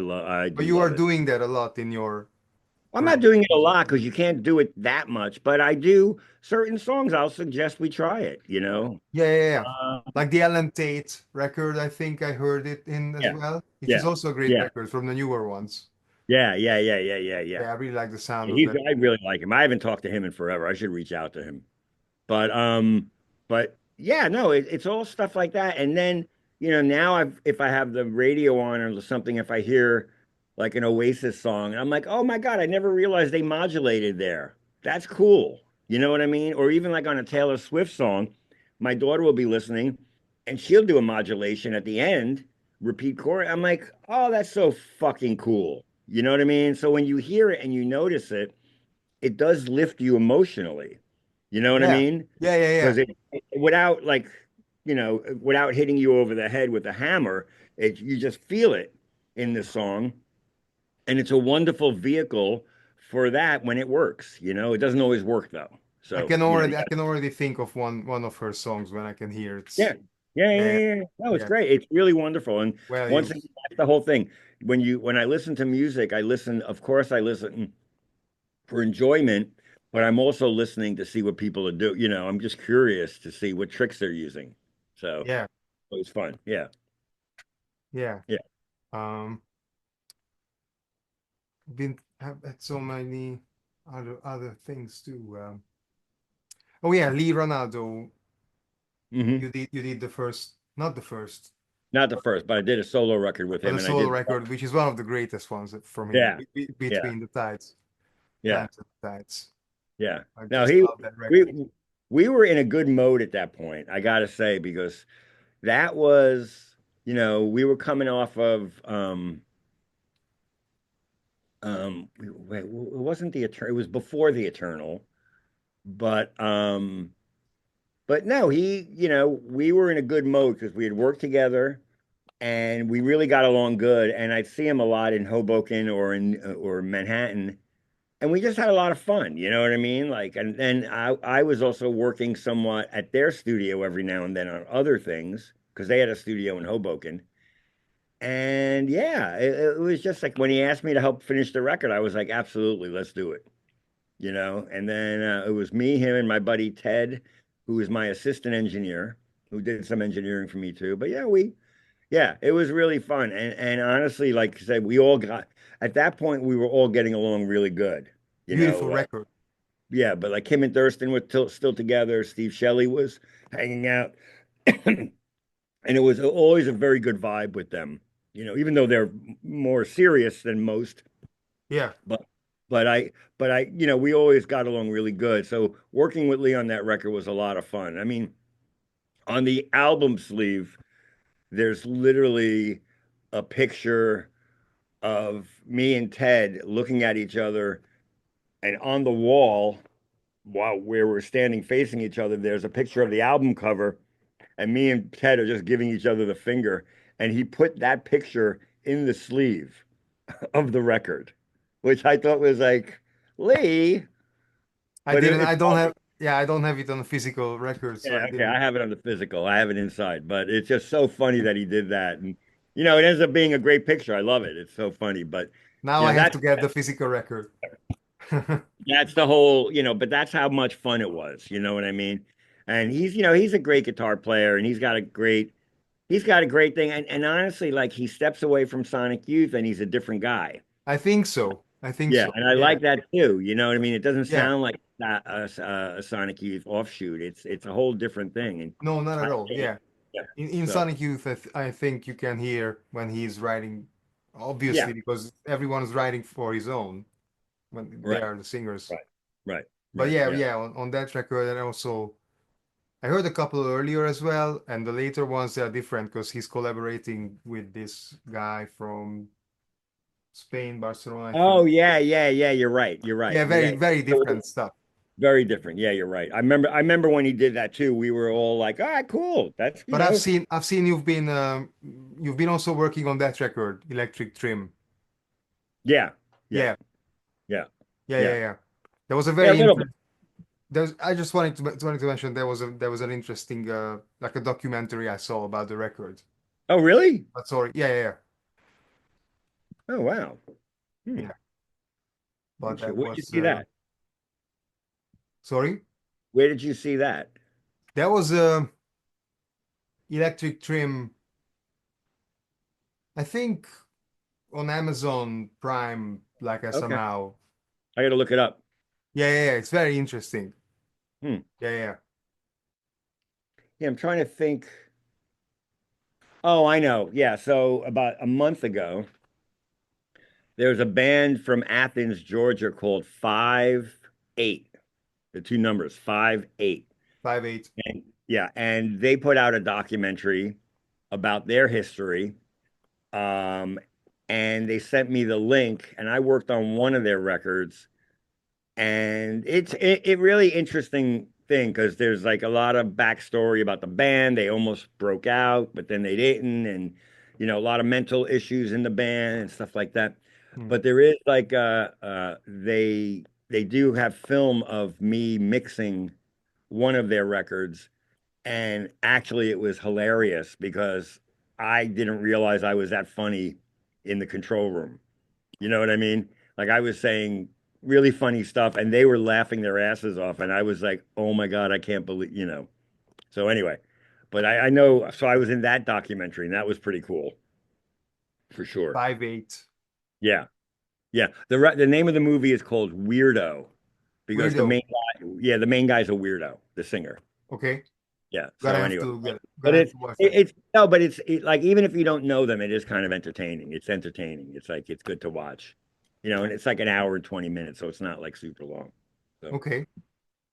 but do you are love it. doing that a lot in your I'm not career. doing it a lot because you can't do it that much, but I do certain songs. I'll suggest we try it. Yeah, yeah, yeah. Uh, Like the Alan Tate record, I think I heard it in as yeah, well. It is yeah, also a great yeah, record from the newer ones. yeah, yeah, yeah, yeah, yeah, yeah. Yeah, I really like the sound of He's that. I really like him. I haven't talked to him in forever. I should reach out to him. But yeah, no, it's all stuff like that. And then, now if I have the radio on or something, if I hear like an Oasis song, I'm like, oh my God, I never realized they modulated there. That's cool. You know what I mean? Or even like on a Taylor Swift song, my daughter will be listening and she'll do a modulation at the end, repeat chord. I'm like, oh, that's so fucking cool. You know what I mean? So when you hear it and you notice it, it does lift you emotionally. You know what I Yeah, mean? yeah, yeah, yeah. Because without like, without hitting you over the head with a hammer, you just feel it in the song, and it's a wonderful vehicle for that when it works. It doesn't always work though. So, I can already think of one of her songs when I can hear it. yeah, Yeah, yeah, Yeah, yeah, yeah. No, it's yeah. great. It's really wonderful. And Well once again, used. that's the whole thing. When I listen to music, I listen, of course, I listen for enjoyment, but I'm also listening to see what people are doing. I'm just curious to see what tricks they're using. So Yeah, it's fun. Yeah. yeah. Yeah. Um, been have had so many other things too. Oh yeah, Lee Ronaldo. Hmm. You did the first, not the first, Not the first, but I did a solo record with but him the and I solo did. record, which is one of the greatest ones from him. Yeah. Yeah. Between the tides, Yeah. times and tides. Yeah. I Now just love that record. we were in a good mode at that point, I gotta say, because that was, we were coming off of it wasn't the Eternal, it was before the Eternal, but no, we were in a good mode because we had worked together and we really got along good. And I'd see him a lot in Hoboken or Manhattan, and we just had a lot of fun. You know what I mean? Like, and then I was also working somewhat at their studio every now and then on other things because they had a studio in Hoboken. And yeah, it was just like when he asked me to help finish the record, I was like, absolutely, let's do it. And then it was me, him, and my buddy Ted, who was my assistant engineer, who did some engineering for me too. But yeah, it was really fun. And honestly, like I said, we all got at that point we were all getting along really good. You Beautiful know, uh, record. yeah, but like him and Thurston were still together. Steve Shelley was hanging out, and it was always a very good vibe with them. Even though they're more serious than most, Yeah, but we always got along really good. So working with Lee on that record was a lot of fun. I mean, on the album sleeve, there's literally a picture of me and Ted looking at each other, and on the wall, while where we're standing facing each other, there's a picture of the album cover, and me and Ted are just giving each other the finger, and he put that picture in the sleeve of the record, which I thought was like, Lee. I But didn't. it's I don't have. Yeah, I don't have it on a physical record, so I yeah, okay. didn't. I have it on the physical. I have it inside, but it's just so funny that he did that, and it ends up being a great picture. I love it. It's so funny, but Now you I know have that to get the physical record. that's the whole. But that's how much fun it was. You know what I mean? And he's a great guitar player, and he's got a great thing. And honestly, like he steps away from Sonic Youth, and he's a different guy. I think so. I think Yeah, so. and I Yeah, like that too. You know what I mean? It doesn't yeah. sound like a Sonic Youth offshoot. It's a whole different thing. And No, not I, at all. Yeah. yeah, In so Sonic Youth, I think you can hear when he's writing, yeah, obviously, because everyone is writing for his own when they right, are the singers. right, right, But right. yeah, Yeah. yeah, on that record, and also I heard a couple earlier as well, and the later ones they are different because he's collaborating with this guy from Spain, Barcelona, I Oh think. yeah, yeah, yeah. You're right. You're right. Yeah, Yeah, very different stuff. very different. Yeah, you're right. I remember when he did that too. We were all like, "All right, cool. That's But I've seen you've been also working on that record, Electric Trim. yeah, yeah, Yeah, yeah, yeah, yeah, yeah. There was a yeah, a very little bit. interesting. I just wanted to mention there was an interesting like a documentary I saw about the record. Oh really? But sorry, yeah. Oh wow. Yeah. But Interesting. that Where did you was see that? sorry. Where did you see that? That was Electric Trim. I think on Amazon Prime. Like I Okay, somehow. I got to look it up. Yeah. It's very interesting. Hmm. Yeah. Yeah, I'm trying to think. Oh, I know. Yeah. So about a month ago, there was a band from Athens, Georgia called 5-8. The two numbers, 5-8. 5'8". And yeah, and they put out a documentary about their history. Um, and they sent me the link, and I worked on one of their records. And it's it really interesting thing because there's like a lot of backstory about the band. They almost broke out, but then they didn't, and a lot of mental issues in the band and stuff like that. Hmm. But there is like they do have film of me mixing one of their records, And actually, it was hilarious because I didn't realize I was that funny in the control room. You know what I mean? Like I was saying really funny stuff and they were laughing their asses off. And I was like, oh my God, I can't believe, you know. So anyway, but I know, so I was in that documentary and that was pretty cool for sure. 5'8". Yeah. Yeah. The name of the movie is called Weirdo because the Weirdo. main guy, yeah, the main guy's a weirdo, the singer. Okay. Yeah. Gonna So have anyway, to but gonna have to watch that. it's no, but like even if you don't know them, it is kind of entertaining. It's entertaining. It's like it's good to watch, you know, and it's like an hour and 20 minutes, so it's not like super long. So Okay.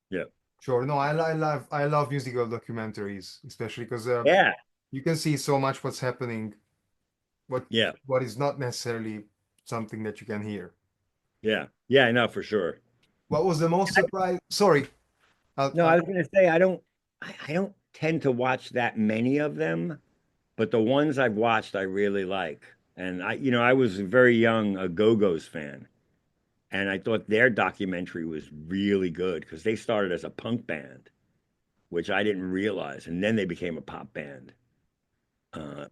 yeah, Sure. No, I love musical documentaries, especially because yeah, you can see so much what's happening, what yeah, what is not necessarily something that you can hear. yeah, yeah. I know for sure. What was the most surprise? Sorry. No, I was gonna say I don't tend to watch that many of them, but the ones I've watched I really like. And you know, I was very young a Go-Go's fan, and I thought their documentary was really good because they started as a punk band, which I didn't realize, and then they became a pop band.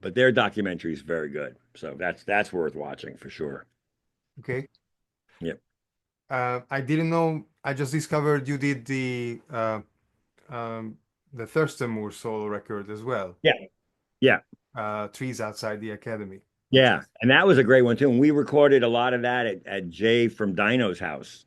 But their documentary is very good, so that's worth watching for sure. Okay. Yep. I didn't know. I just discovered you did um, the Thurston Moore solo record as well. Yeah. Yeah. Trees Outside the Academy, which Yeah. is And that was a great one too. And we recorded a lot of that at Jay from Dino's house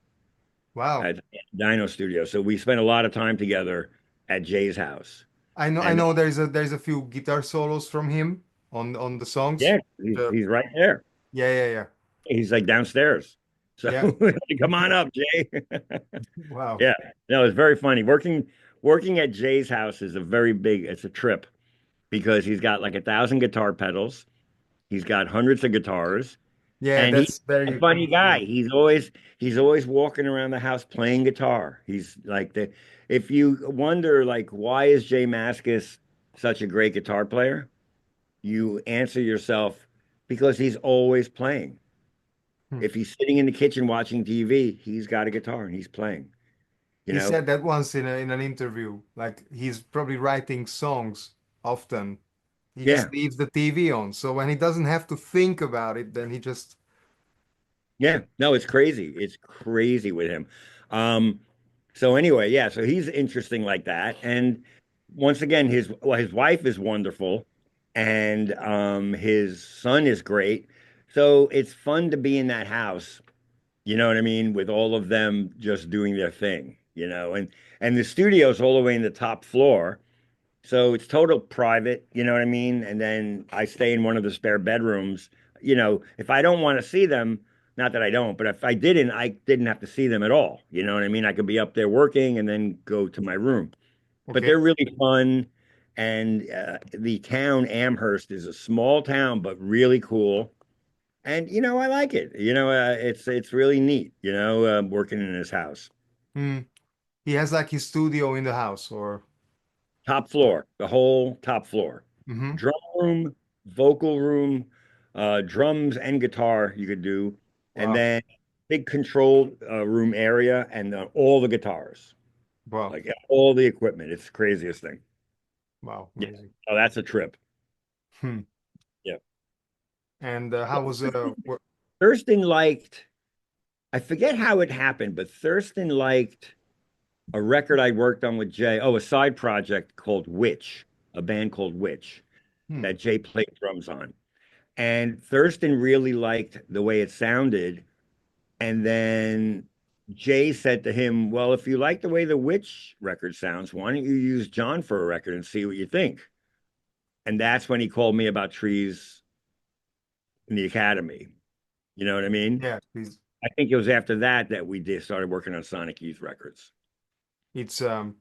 wow. at Dino Studio. So we spent a lot of time together at Jay's house. I And know there's a few guitar solos from him on the songs. yeah, Uh, he's right there. yeah, yeah, yeah, He's like downstairs. So yeah. come on up, Jay. Wow. Yeah. No, it's very funny. Working at Jay's house is a very big, it's a trip because he's got like 1,000 guitar pedals. He's got hundreds of guitars, Yeah, and he's that's a very funny guy. cool. He's always walking around the house playing guitar. He's like the if you wonder like why is Jay Mascis such a great guitar player, you answer yourself because he's always playing. Hmm. If he's sitting in the kitchen watching TV, he's got a guitar and he's playing, you He know? said that once in an interview. Like he's probably writing songs often. He just Yeah. leaves the TV on. So when he doesn't have to think about it, then he just Yeah, no, it's crazy. It's crazy with him. Um, so anyway, yeah, so he's interesting like that. And once again, his wife is wonderful and his son is great. So it's fun to be in that house, you know what I mean, with all of them just doing their thing, you know, and the studio's all the way in the top floor. So it's total private, you know what I mean? And then I stay in one of the spare bedrooms. You know, if I don't want to see them, not that I don't, but if I didn't have to see them at all. You know what I mean? I could be up there working and then go to my room. But okay. they're really fun. And the town Amherst is a small town, but really cool. And you know, I like it. You know, it's really neat. You know, working in his house. Hmm. He has like his studio in the house, or Top floor, the whole top floor. hmm. Drum room, vocal room, drums and guitar you could do, and Wow, then big control room area and all the guitars, wow, like all the equipment. It's the craziest thing. wow, Yeah. amazing. Oh, that's a trip. Hmm. Yeah. And how was Thurston liked, I forget how it happened, but Thurston liked a record I worked on with Jay. Oh, a side project called Witch, a band called Witch hmm. that Jay played drums on. And Thurston really liked the way it sounded. And then Jay said to him, well, if you like the way the Witch record sounds, why don't you use John for a record and see what you think? And that's when he called me about Trees in the Academy. You know what I mean? Yeah, I think it was after that that we did started working on Sonic Youth records. it's I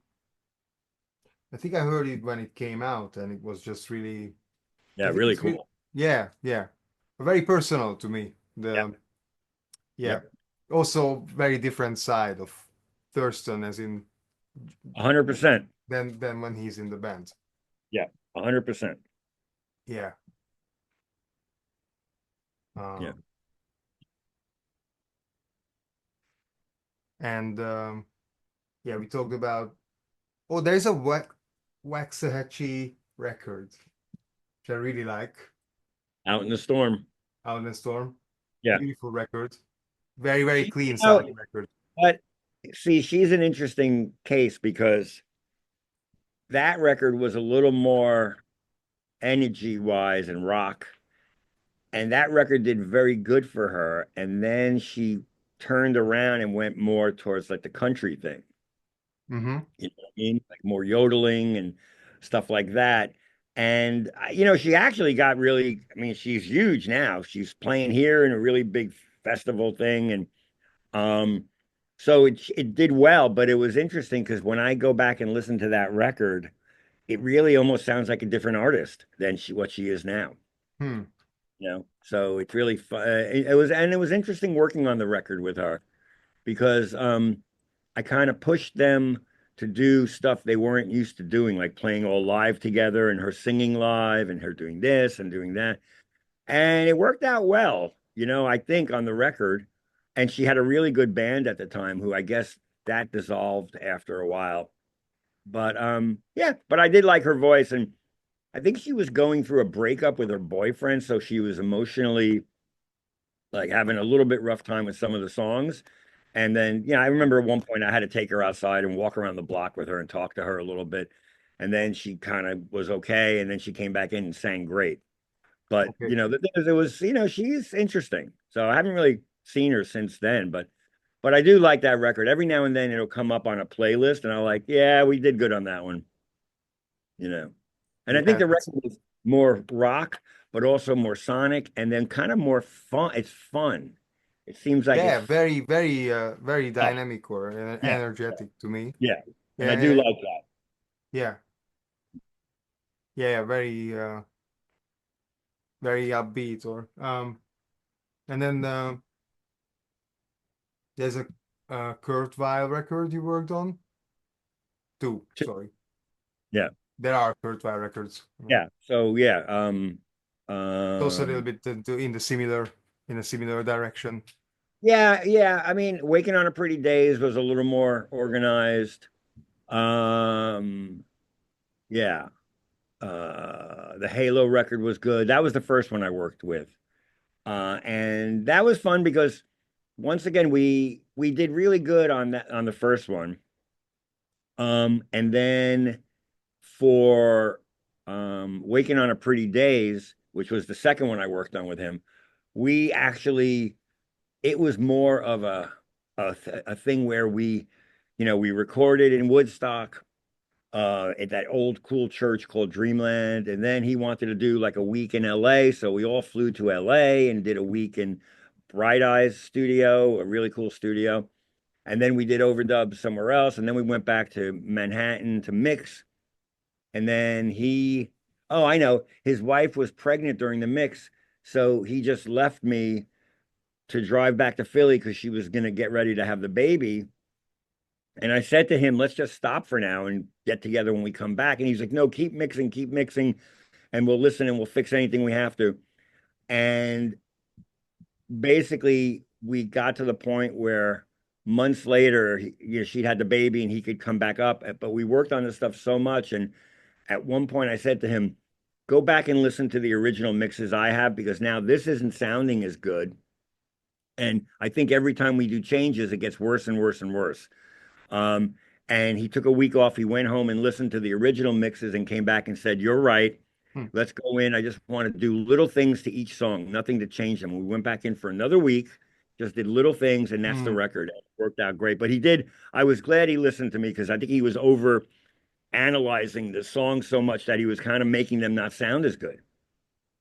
think I heard it when it came out, and it was just really. Yeah, really It's really, cool. yeah, yeah, very personal to me. Yep. Yeah, Yep. also very different side of Thurston, as in 100%. than when he's in the band. Yeah. 100%. Yeah, Yeah. um, and yeah, we talked about. Oh, there's a what? Waxahachie record, which I really like. Out in the Storm. Out in the Storm. Yeah. Beautiful record. Very, very She, clean sounding record. but see, she's an interesting case because that record was a little more energy wise and rock. And that record did very good for her. And then she turned around and went more towards like the country thing. Mm-hmm. You know what I mean? Like more yodeling and stuff like that. And you know, she actually got really, I mean, she's huge now. She's playing here in a really big festival thing. And um, so it did well, but it was interesting because when I go back and listen to that record, it really almost sounds like a different artist than what she is now. Hmm. You know, so it's really fun. It was, and it was interesting working on the record with her because I kind of pushed them to do stuff they weren't used to doing, like playing all live together and her singing live and her doing this and doing that. And it worked out well, you know, I think on the record. And she had a really good band at the time who I guess that dissolved after a while. But yeah, but I did like her voice and I think she was going through a breakup with her boyfriend, so she was emotionally like having a little bit rough time with some of the songs. And then, yeah, I remember at one point I had to take her outside and walk around the block with her and talk to her a little bit. And then she kind of was okay. And then she came back in and sang great. But, Okay. you know, it was, you know, she's interesting. So I haven't really seen her since then, but I do like that record. Every now and then it'll come up on a playlist and I'm like, yeah, we did good on that one, you know. And I think Yeah, the that's record was more rock, but also more sonic and then kind of more fun. It's fun. It seems like it's yeah, very, very, very yeah, dynamic or yeah, energetic to me. yeah. And I Yeah, do yeah, like that. yeah, yeah, yeah, very, very upbeat. Or and then there's a Kurt Weill record you worked on. Two, sorry. Yeah, There are Kurt Weill records. I mean, yeah. So yeah, it's also a little um, bit in the similar direction. yeah, yeah. I mean, Waking on a Pretty Days was a little more organized. Um, yeah. The Halo record was good. That was the first one I worked with. And that was fun because once again we did really good on that on the first one. And then for Waking on a Pretty Days, which was the second one I worked on with him, we actually it was more of a thing where we, you know, we recorded in Woodstock at that old cool church called Dreamland. And then he wanted to do like a week in LA. So we all flew to LA and did a week in Bright Eyes studio, a really cool studio. And then we did overdubs somewhere else. And then we went back to Manhattan to mix. And then oh, I know, his wife was pregnant during the mix. So he just left me to drive back to Philly because she was going to get ready to have the baby. And I said to him, let's just stop for now and get together when we come back. And he's like, no, keep mixing, and we'll listen and we'll fix anything we have to. And basically, we got to the point where months later, you know, she'd had the baby and he could come back up. But we worked on this stuff so much. And at one point, I said to him, go back and listen to the original mixes I have because now this isn't sounding as good. And I think every time we do changes, it gets worse and worse and worse. Um, and he took a week off. He went home and listened to the original mixes and came back and said, you're right. Hmm. Let's go in. I just want to do little things to each song, nothing to change them. We went back in for another week, just did little things, and that's the Hmm. record. It worked out great. But he did, I was glad he listened to me because I think he was over analyzing the songs so much that he was kind of making them not sound as good,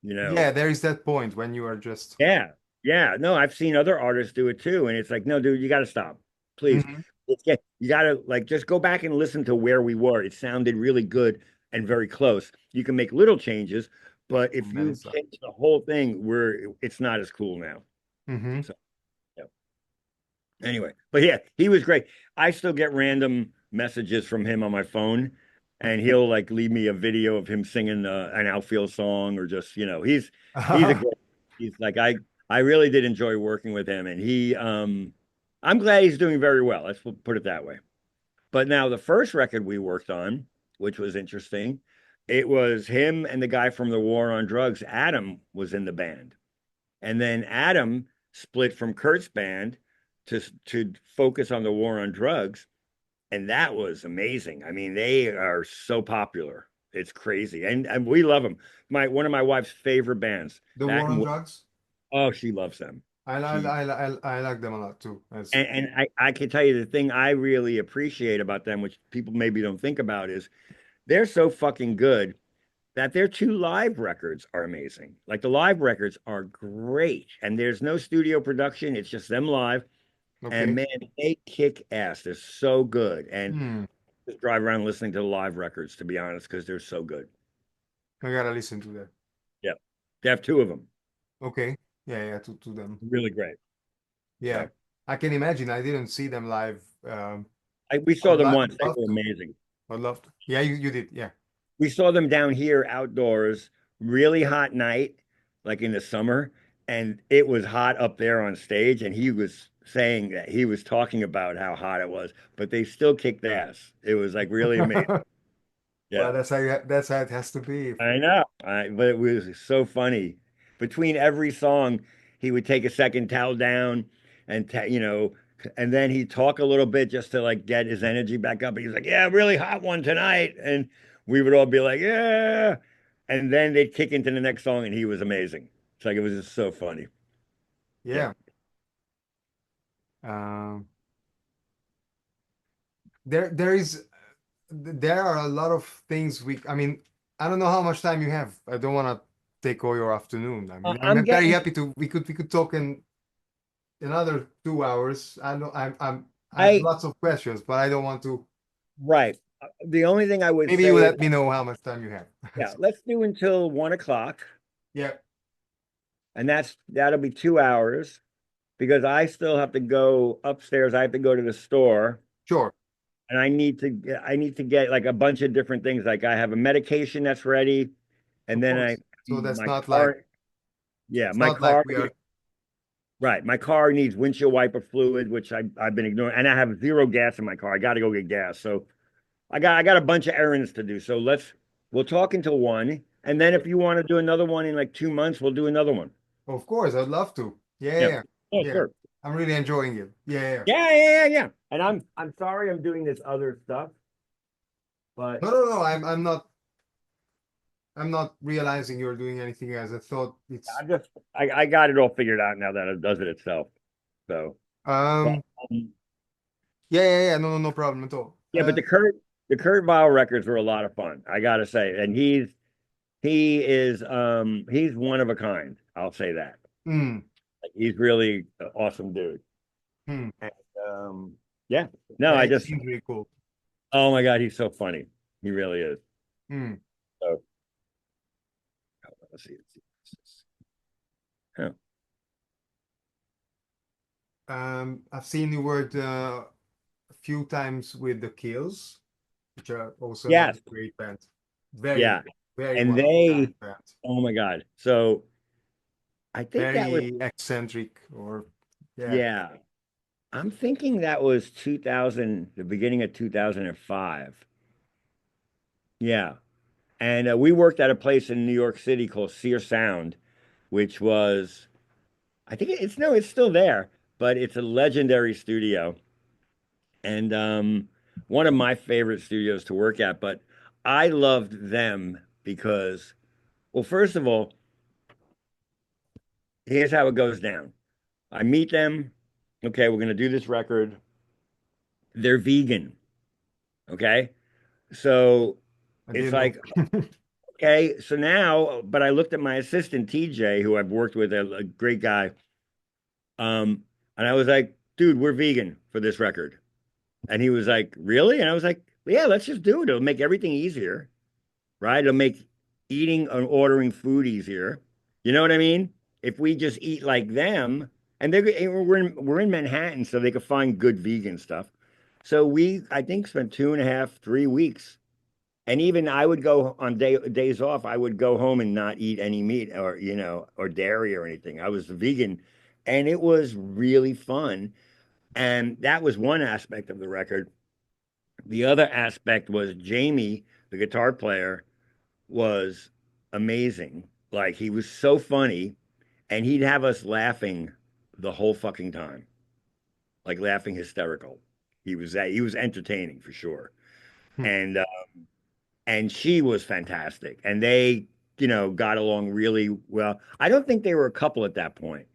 you know? Yeah, there is that point when you are just. Yeah. Yeah. No, I've seen other artists do it too. And it's like, no, dude, you got to stop. Please. Mhm. You got to like just go back and listen to where we were. It sounded really good and very close. You can make little changes, but if And then you it's like. change the whole thing, it's not as cool now. Hmm. So, yeah. Anyway, but yeah, he was great. I still get random messages from him on my phone, and he'll like leave me a video of him singing an outfield song or just, you know, he's a great, he's like I really did enjoy working with him, and I'm glad he's doing very well. Let's put it that way. But now the first record we worked on, which was interesting. It was him and the guy from the War on Drugs. Adam was in the band. And then Adam split from Kurt's band to focus on the War on Drugs. And that was amazing. I mean, they are so popular. It's crazy. And we love them. One of my wife's favorite bands. The That War on and Drugs. oh, she loves them. She I like them a lot too. As and I can tell you the thing I really appreciate about them, which people maybe don't think about, is they're so fucking good that their two live records are amazing. Like the live records are great, and there's no studio production. It's just them live, and okay. man, they kick ass. They're so good, and Hmm. just drive around listening to the live records, to be honest, because they're so good. I gotta listen to that. Yeah, they have two of them. Okay. Yeah, yeah, to them. Really great. Yeah. So I can imagine. I didn't see them live. we I saw them once. would They love were to. amazing. I'd love to. Yeah, you did. Yeah. We saw them down here outdoors, really hot night, like in the summer, and it was hot up there on stage, and he was saying that he was talking about how hot it was, but they still kicked ass. It was like really amazing. Well, Yeah, that's how it has to be. I know. But it was so funny. Between every song, he would take a second, towel down, and and then he'd talk a little bit just to like get his energy back up. He's like, "Yeah, really hot one tonight," and we would all be like, "Yeah," and then they'd kick into the next song, and he was amazing. It's like it was just so funny. Yeah. Yeah. Um, there are a lot of things I mean, I don't know how much time you have. I don't want to take all your afternoon. I mean, I'm I'm very getting. happy to we could talk in another 2 hours. I know I have I lots of questions, but I don't want to. right. The only thing I would Maybe you say is, let me know how much time you have. yeah, let's do until 1 o'clock, Yeah, and that'll be 2 hours. Because I still have to go upstairs. I have to go to the store sure. and I need to get like a bunch of different things. Like I have a medication that's ready, and Of then I course. So that's my not like car, yeah, it's not like we are. right. My car needs windshield wiper fluid, which I've been ignoring, and I have zero gas in my car. I got to go get gas. So I got a bunch of errands to do. So we'll talk until 1, and then if you want to do another one in like 2 months, we'll do another one. Of course, I'd love to. Yeah, Yeah. yeah, Yeah, yeah. sure. I'm really enjoying it. Yeah, yeah. Yeah. And I'm sorry I'm doing this other stuff, but No, no, no. I'm not realizing you're doing anything else. I thought it's I got it all figured out now that it does it itself. So, but um yeah, yeah, yeah. No, no, no problem at all. yeah, but the Kurt Vile records were a lot of fun, I gotta say. And he's one of a kind. I'll say that. mm, Like, he's really an awesome dude. mm. And, um, yeah, no, Yeah, I it just seems really cool. oh my God, he's so funny. He really is. Mm. So let's see. Huh. I've seen you work a few times with the Kills, which are also another Yes, great band. Very, yeah. very And one of a kind they, band. oh my God. So I think that was Very eccentric, or yeah. yeah. I'm thinking that was 2000, the beginning of 2005. Yeah. And we worked at a place in New York City called Sear Sound, which was, I think it's no, it's still there, but it's a legendary studio. And one of my favorite studios to work at. But I loved them because, well, first of all, here's how it goes down. I meet them. Okay, we're going to do this record. They're vegan. Okay. So I it's didn't know. like, okay, so now, but I looked at my assistant TJ, who I've worked with, a great guy, and I was like, "Dude, we're vegan for this record," and he was like, "Really?" And I was like, "Yeah, let's just do it. It'll make everything easier, right? It'll make eating and ordering food easier. You know what I mean? If we just eat like them, and we're in Manhattan, so they could find good vegan stuff. So I think, spent 2.5, 3 weeks. And even I would go on days off, I would go home and not eat any meat or, or dairy or anything. I was vegan and it was really fun. And that was one aspect of the record. The other aspect was Jamie, the guitar player, was amazing. Like he was so funny, and he'd have us laughing the whole fucking time, like laughing hysterical. He was entertaining for sure, Hmm. and she was fantastic, and they got along really well. I don't think they were a couple at that point.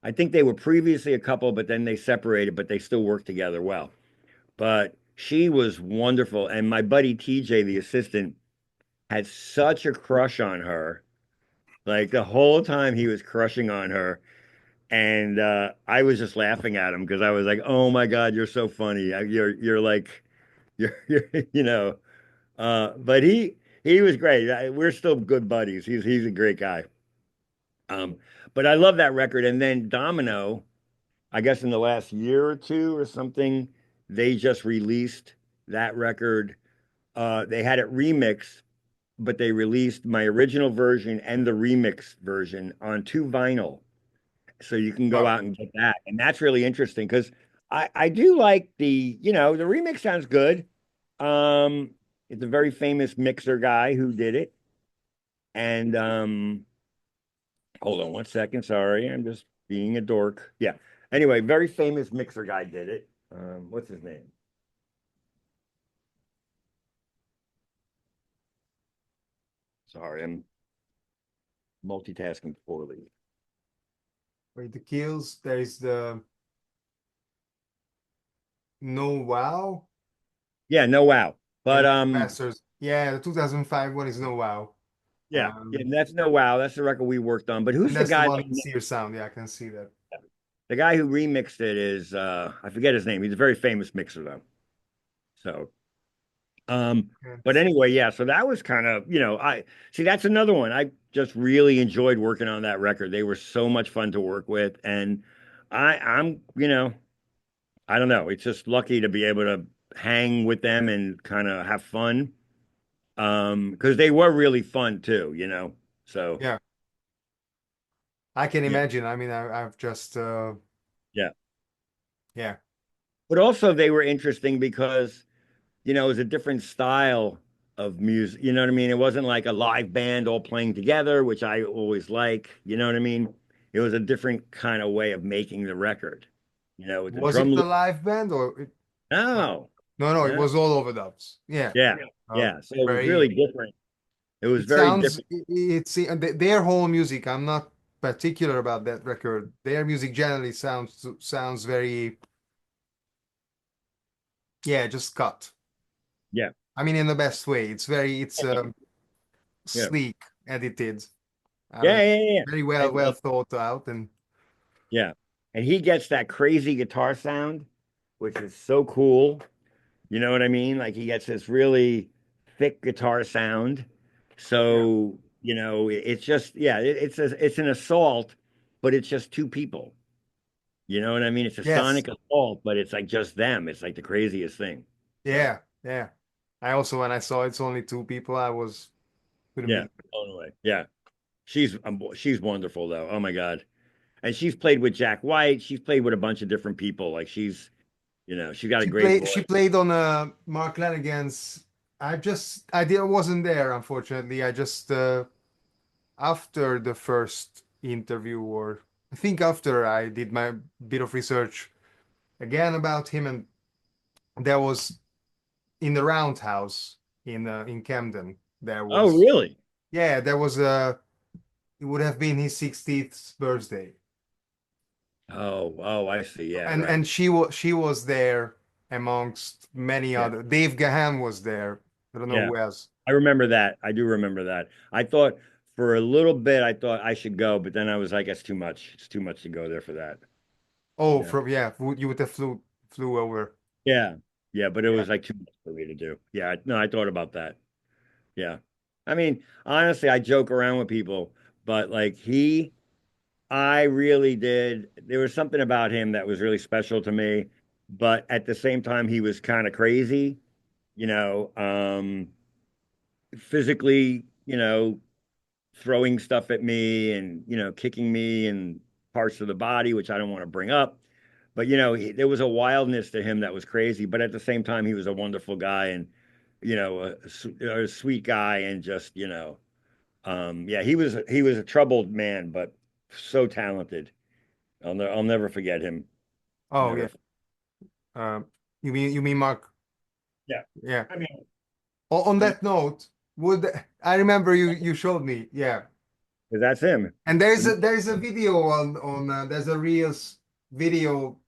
I think they were previously a couple, but then they separated, but they still worked together well. But she was wonderful, and my buddy TJ, the assistant, had such a crush on her. Like the whole time he was crushing on her. And I was just laughing at him because I was like, "Oh my God, you're so funny. You're like you're but he was great. We're still good buddies. He's a great guy. But I love that record. And then Domino, I guess in the last year or two or something, they just released that record. They had it remixed, but they released my original version and the remix version on two vinyl. So you can go Wow. out and get that. And that's really interesting because I do like the remix sounds good. Um, it's a very famous mixer guy who did it. And hold on one second. Sorry, I'm just being a dork. Yeah. Anyway, very famous mixer guy did it. What's his name? Sorry, I'm multitasking poorly. Wait, the Kills. There is the No Wow Yeah, no wow. But and Masters. Yeah, the 2005 one is No Wow. yeah, Um, that's no wow. That's the record we worked on. But and who's the that's the guy one that with Sear Sound. Yeah, I can see that. the guy who remixed it is I forget his name. He's a very famous mixer though. So but Yes. anyway, yeah, so that was kind of, I see that's another one. I just really enjoyed working on that record. They were so much fun to work with. And I'm, I don't know, it's just lucky to be able to hang with them and kind of have fun. Because they were really fun too, So Yeah, I can yeah, imagine. I mean, I've just yeah. yeah. But also they were interesting because it was a different style of music. You know what I mean? It wasn't like a live band all playing together, which I always like. You know what I mean? It was a different kind of way of making the record. With the Was it drum a loop. live band or it, No, no, no, it no, was all overdubs. Yeah. yeah, Uh, yeah. So it was really very. different. It was It very sounds. different. Their whole music. I'm not particular about that record. Their music generally sounds very, yeah, just cut. Yeah, I mean, in the best way. It's yeah, sleek, edited. I don't yeah, know, yeah, yeah. very And, well and thought out. And yeah, and he gets that crazy guitar sound, which is so cool. You know what I mean? Like he gets this really thick guitar sound. yeah, So, it's just, yeah, it's an assault, but it's just two people. You know what I mean? It's a yes, sonic assault, but it's like just them. It's like the craziest thing. So, yeah, yeah. I also, when I saw it's only two people, I was couldn't yeah, believe it. blown away. Yeah. She's wonderful though. Oh my God. And she's played with Jack White. She's played with a bunch of different people. Like she's got a great She voice. played on Mark Lanigan's. I wasn't there, unfortunately. I just after the first interview, or I think after I did my bit of research again about him, and there was in the Roundhouse in Camden. There Oh, was, really? yeah, there was it would have been his 60th birthday, Oh, I see. Yeah, and right. she was there amongst many Yeah. other. Dave Gahan was there. I don't know Yeah. who else. I remember that. I do remember that. I thought for a little bit, I thought I should go, but then I was like, it's too much. It's too much to go there for that. Oh, Yeah. from yeah, you would have flew over. Yeah. Yeah. But it Yeah. was like too much for me to do. Yeah. No, I thought about that. Yeah. I mean, honestly, I joke around with people, but like I really did. There was something about him that was really special to me, but at the same time, he was kind of crazy, you know, physically, throwing stuff at me and kicking me in parts of the body, which I don't want to bring up. But there was a wildness to him that was crazy. But at the same time, he was a wonderful guy, and a sweet guy and just, yeah, he was a troubled man, but so talented. I'll never forget him. Oh yeah. Never. Um, you mean Mark? Yeah. Yeah. I mean, On he, that note, would I remember you showed me? Yeah. that's him. And there's a video on there's a Reels video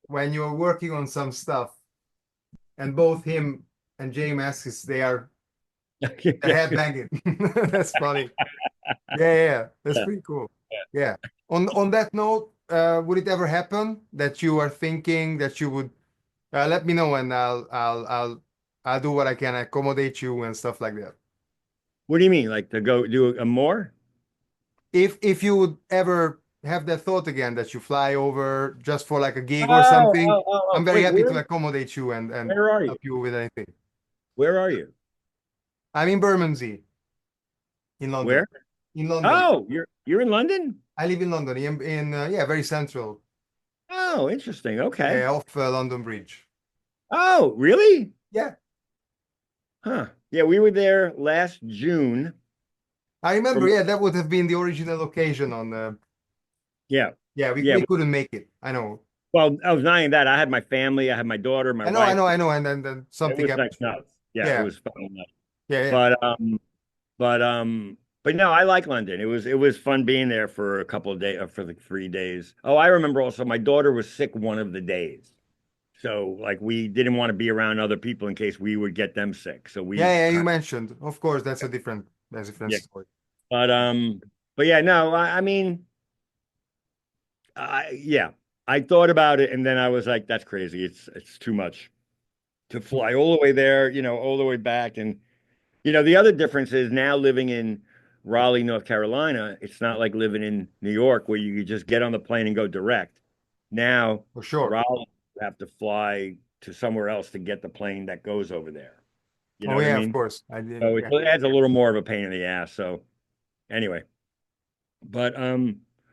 when you're working on some stuff, and both him and Jay Mascis they're Yeah. headbanging. That's funny. Yeah, yeah, yeah. That's Yeah. pretty cool. Yeah. On that note, would it ever happen that you are thinking that you would let me know, and I'll do what I can accommodate you and stuff like that. What do you mean? Like to go do a more? If you would ever have that thought again that you fly over just for like a gig or Oh, something, oh, oh, I'm oh. very Wait, happy to accommodate you and where are you? help you with anything. Where are you? I'm in Bermondsey, in London. Where? In London. Oh, you're in London? I live in London, in yeah, very central, Oh, interesting. Okay. yeah, off London Bridge. Oh, really? Yeah, Huh. Yeah, we were there last June I remember. from Yeah, that would have been the original occasion on. yeah. Yeah, we Yeah. we couldn't make it. I know. Well, I was not even that. I had my family, I had my daughter, my I know. I wife. know. I know. And then It something was happened. like nuts. Yeah, it Yeah, was fucking nuts. yeah, yeah. But but um but no, I like London. It was fun being there for a couple of days for the 3 days. Oh, I remember also my daughter was sick one of the days. So like we didn't want to be around other people in case we would get them sick. So Yeah, we yeah, you kind mentioned. Of course, that's a of, different yeah. story. But yeah, no, I mean yeah, I thought about it and then I was like, that's crazy. It's too much to fly all the way there, all the way back. And the other difference is now living in Raleigh, North Carolina, it's not like living in New York where you could just get on the plane and go direct. Now, For sure. Raleigh, you have to fly to somewhere else to get the plane that goes over there. You know Oh what I yeah, of mean? course. I did. So it Yeah, adds a little more of a pain in the ass. So anyway, but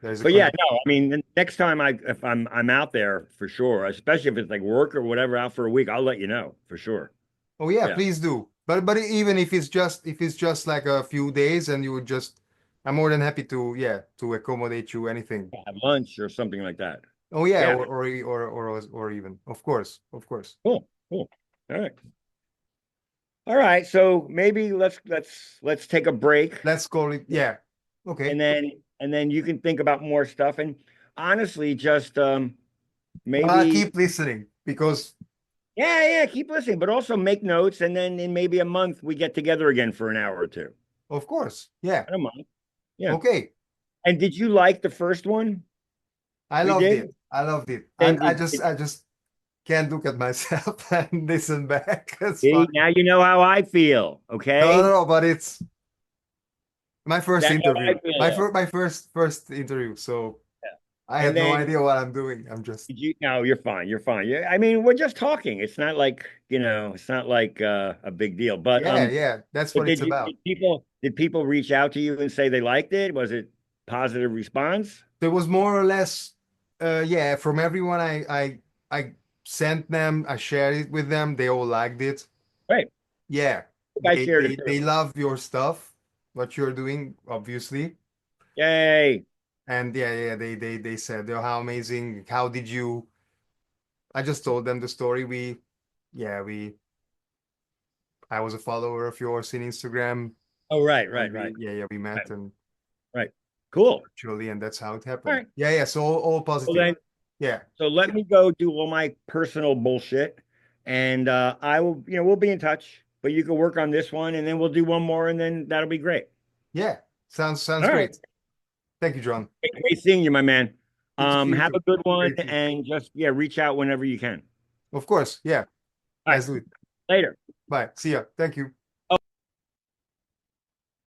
there's a but yeah, connection. no, I mean, the next time if I'm out there for sure, especially if it's like work or whatever out for a week, I'll let you know for sure. Oh yeah, Yeah. please do. But even if it's just like a few days and you would just, I'm more than happy to, yeah, to accommodate you anything. Have lunch or something like that. Oh yeah, Yeah. or even, of course, of course. Cool. Cool. All right. All right. So maybe let's take a break Let's call it. Yeah. Okay. and then you can think about more stuff. And honestly, just Well, I'll maybe keep listening because, yeah, keep listening, but also make notes. And then in maybe a month we get together again for an hour or two. of course, yeah. In a month. Yeah. Okay. And did you like the first one I we loved did? it. I loved it. I, Then I just, I just can't look at myself and listen back. It's see, fine. now you know how I feel. No, no, Okay. no, but it's my first That's how I interview. My feel. first, my first interview. So I And had no then idea what I'm doing. I'm just, no, you're fine. You're fine. Yeah, I mean, we're just talking. It's not like, it's not like a big deal. But yeah, yeah. That's but what did it's you about. did people reach out to you and say they liked it? Was it positive response? There was more or less, yeah, from everyone I sent them, I shared it with them. They all liked it. Right. Yeah, I they shared it they too. they love your stuff, what you're doing, obviously. Yay. And yeah, yeah, they said, oh, how amazing. How did you? I just told them the story. Yeah, I was a follower of yours in Instagram, Oh, right, and right, right, we met right, and right. Cool. virtually, and that's how it All happened. right. Yeah, yeah. So all Well positive. then, Yeah, so let me go do all my personal bullshit, and I will, we'll be in touch. But you can work on this one, and then we'll do one more, and then that'll be great. yeah. Sounds All right. great. Thank you, John. Great seeing you, my man. Good to see you Have too. a good one, Great to see you. and just reach out whenever you can. Of course. Yeah. All right. Let's do it. Later. Bye. See ya. Thank you.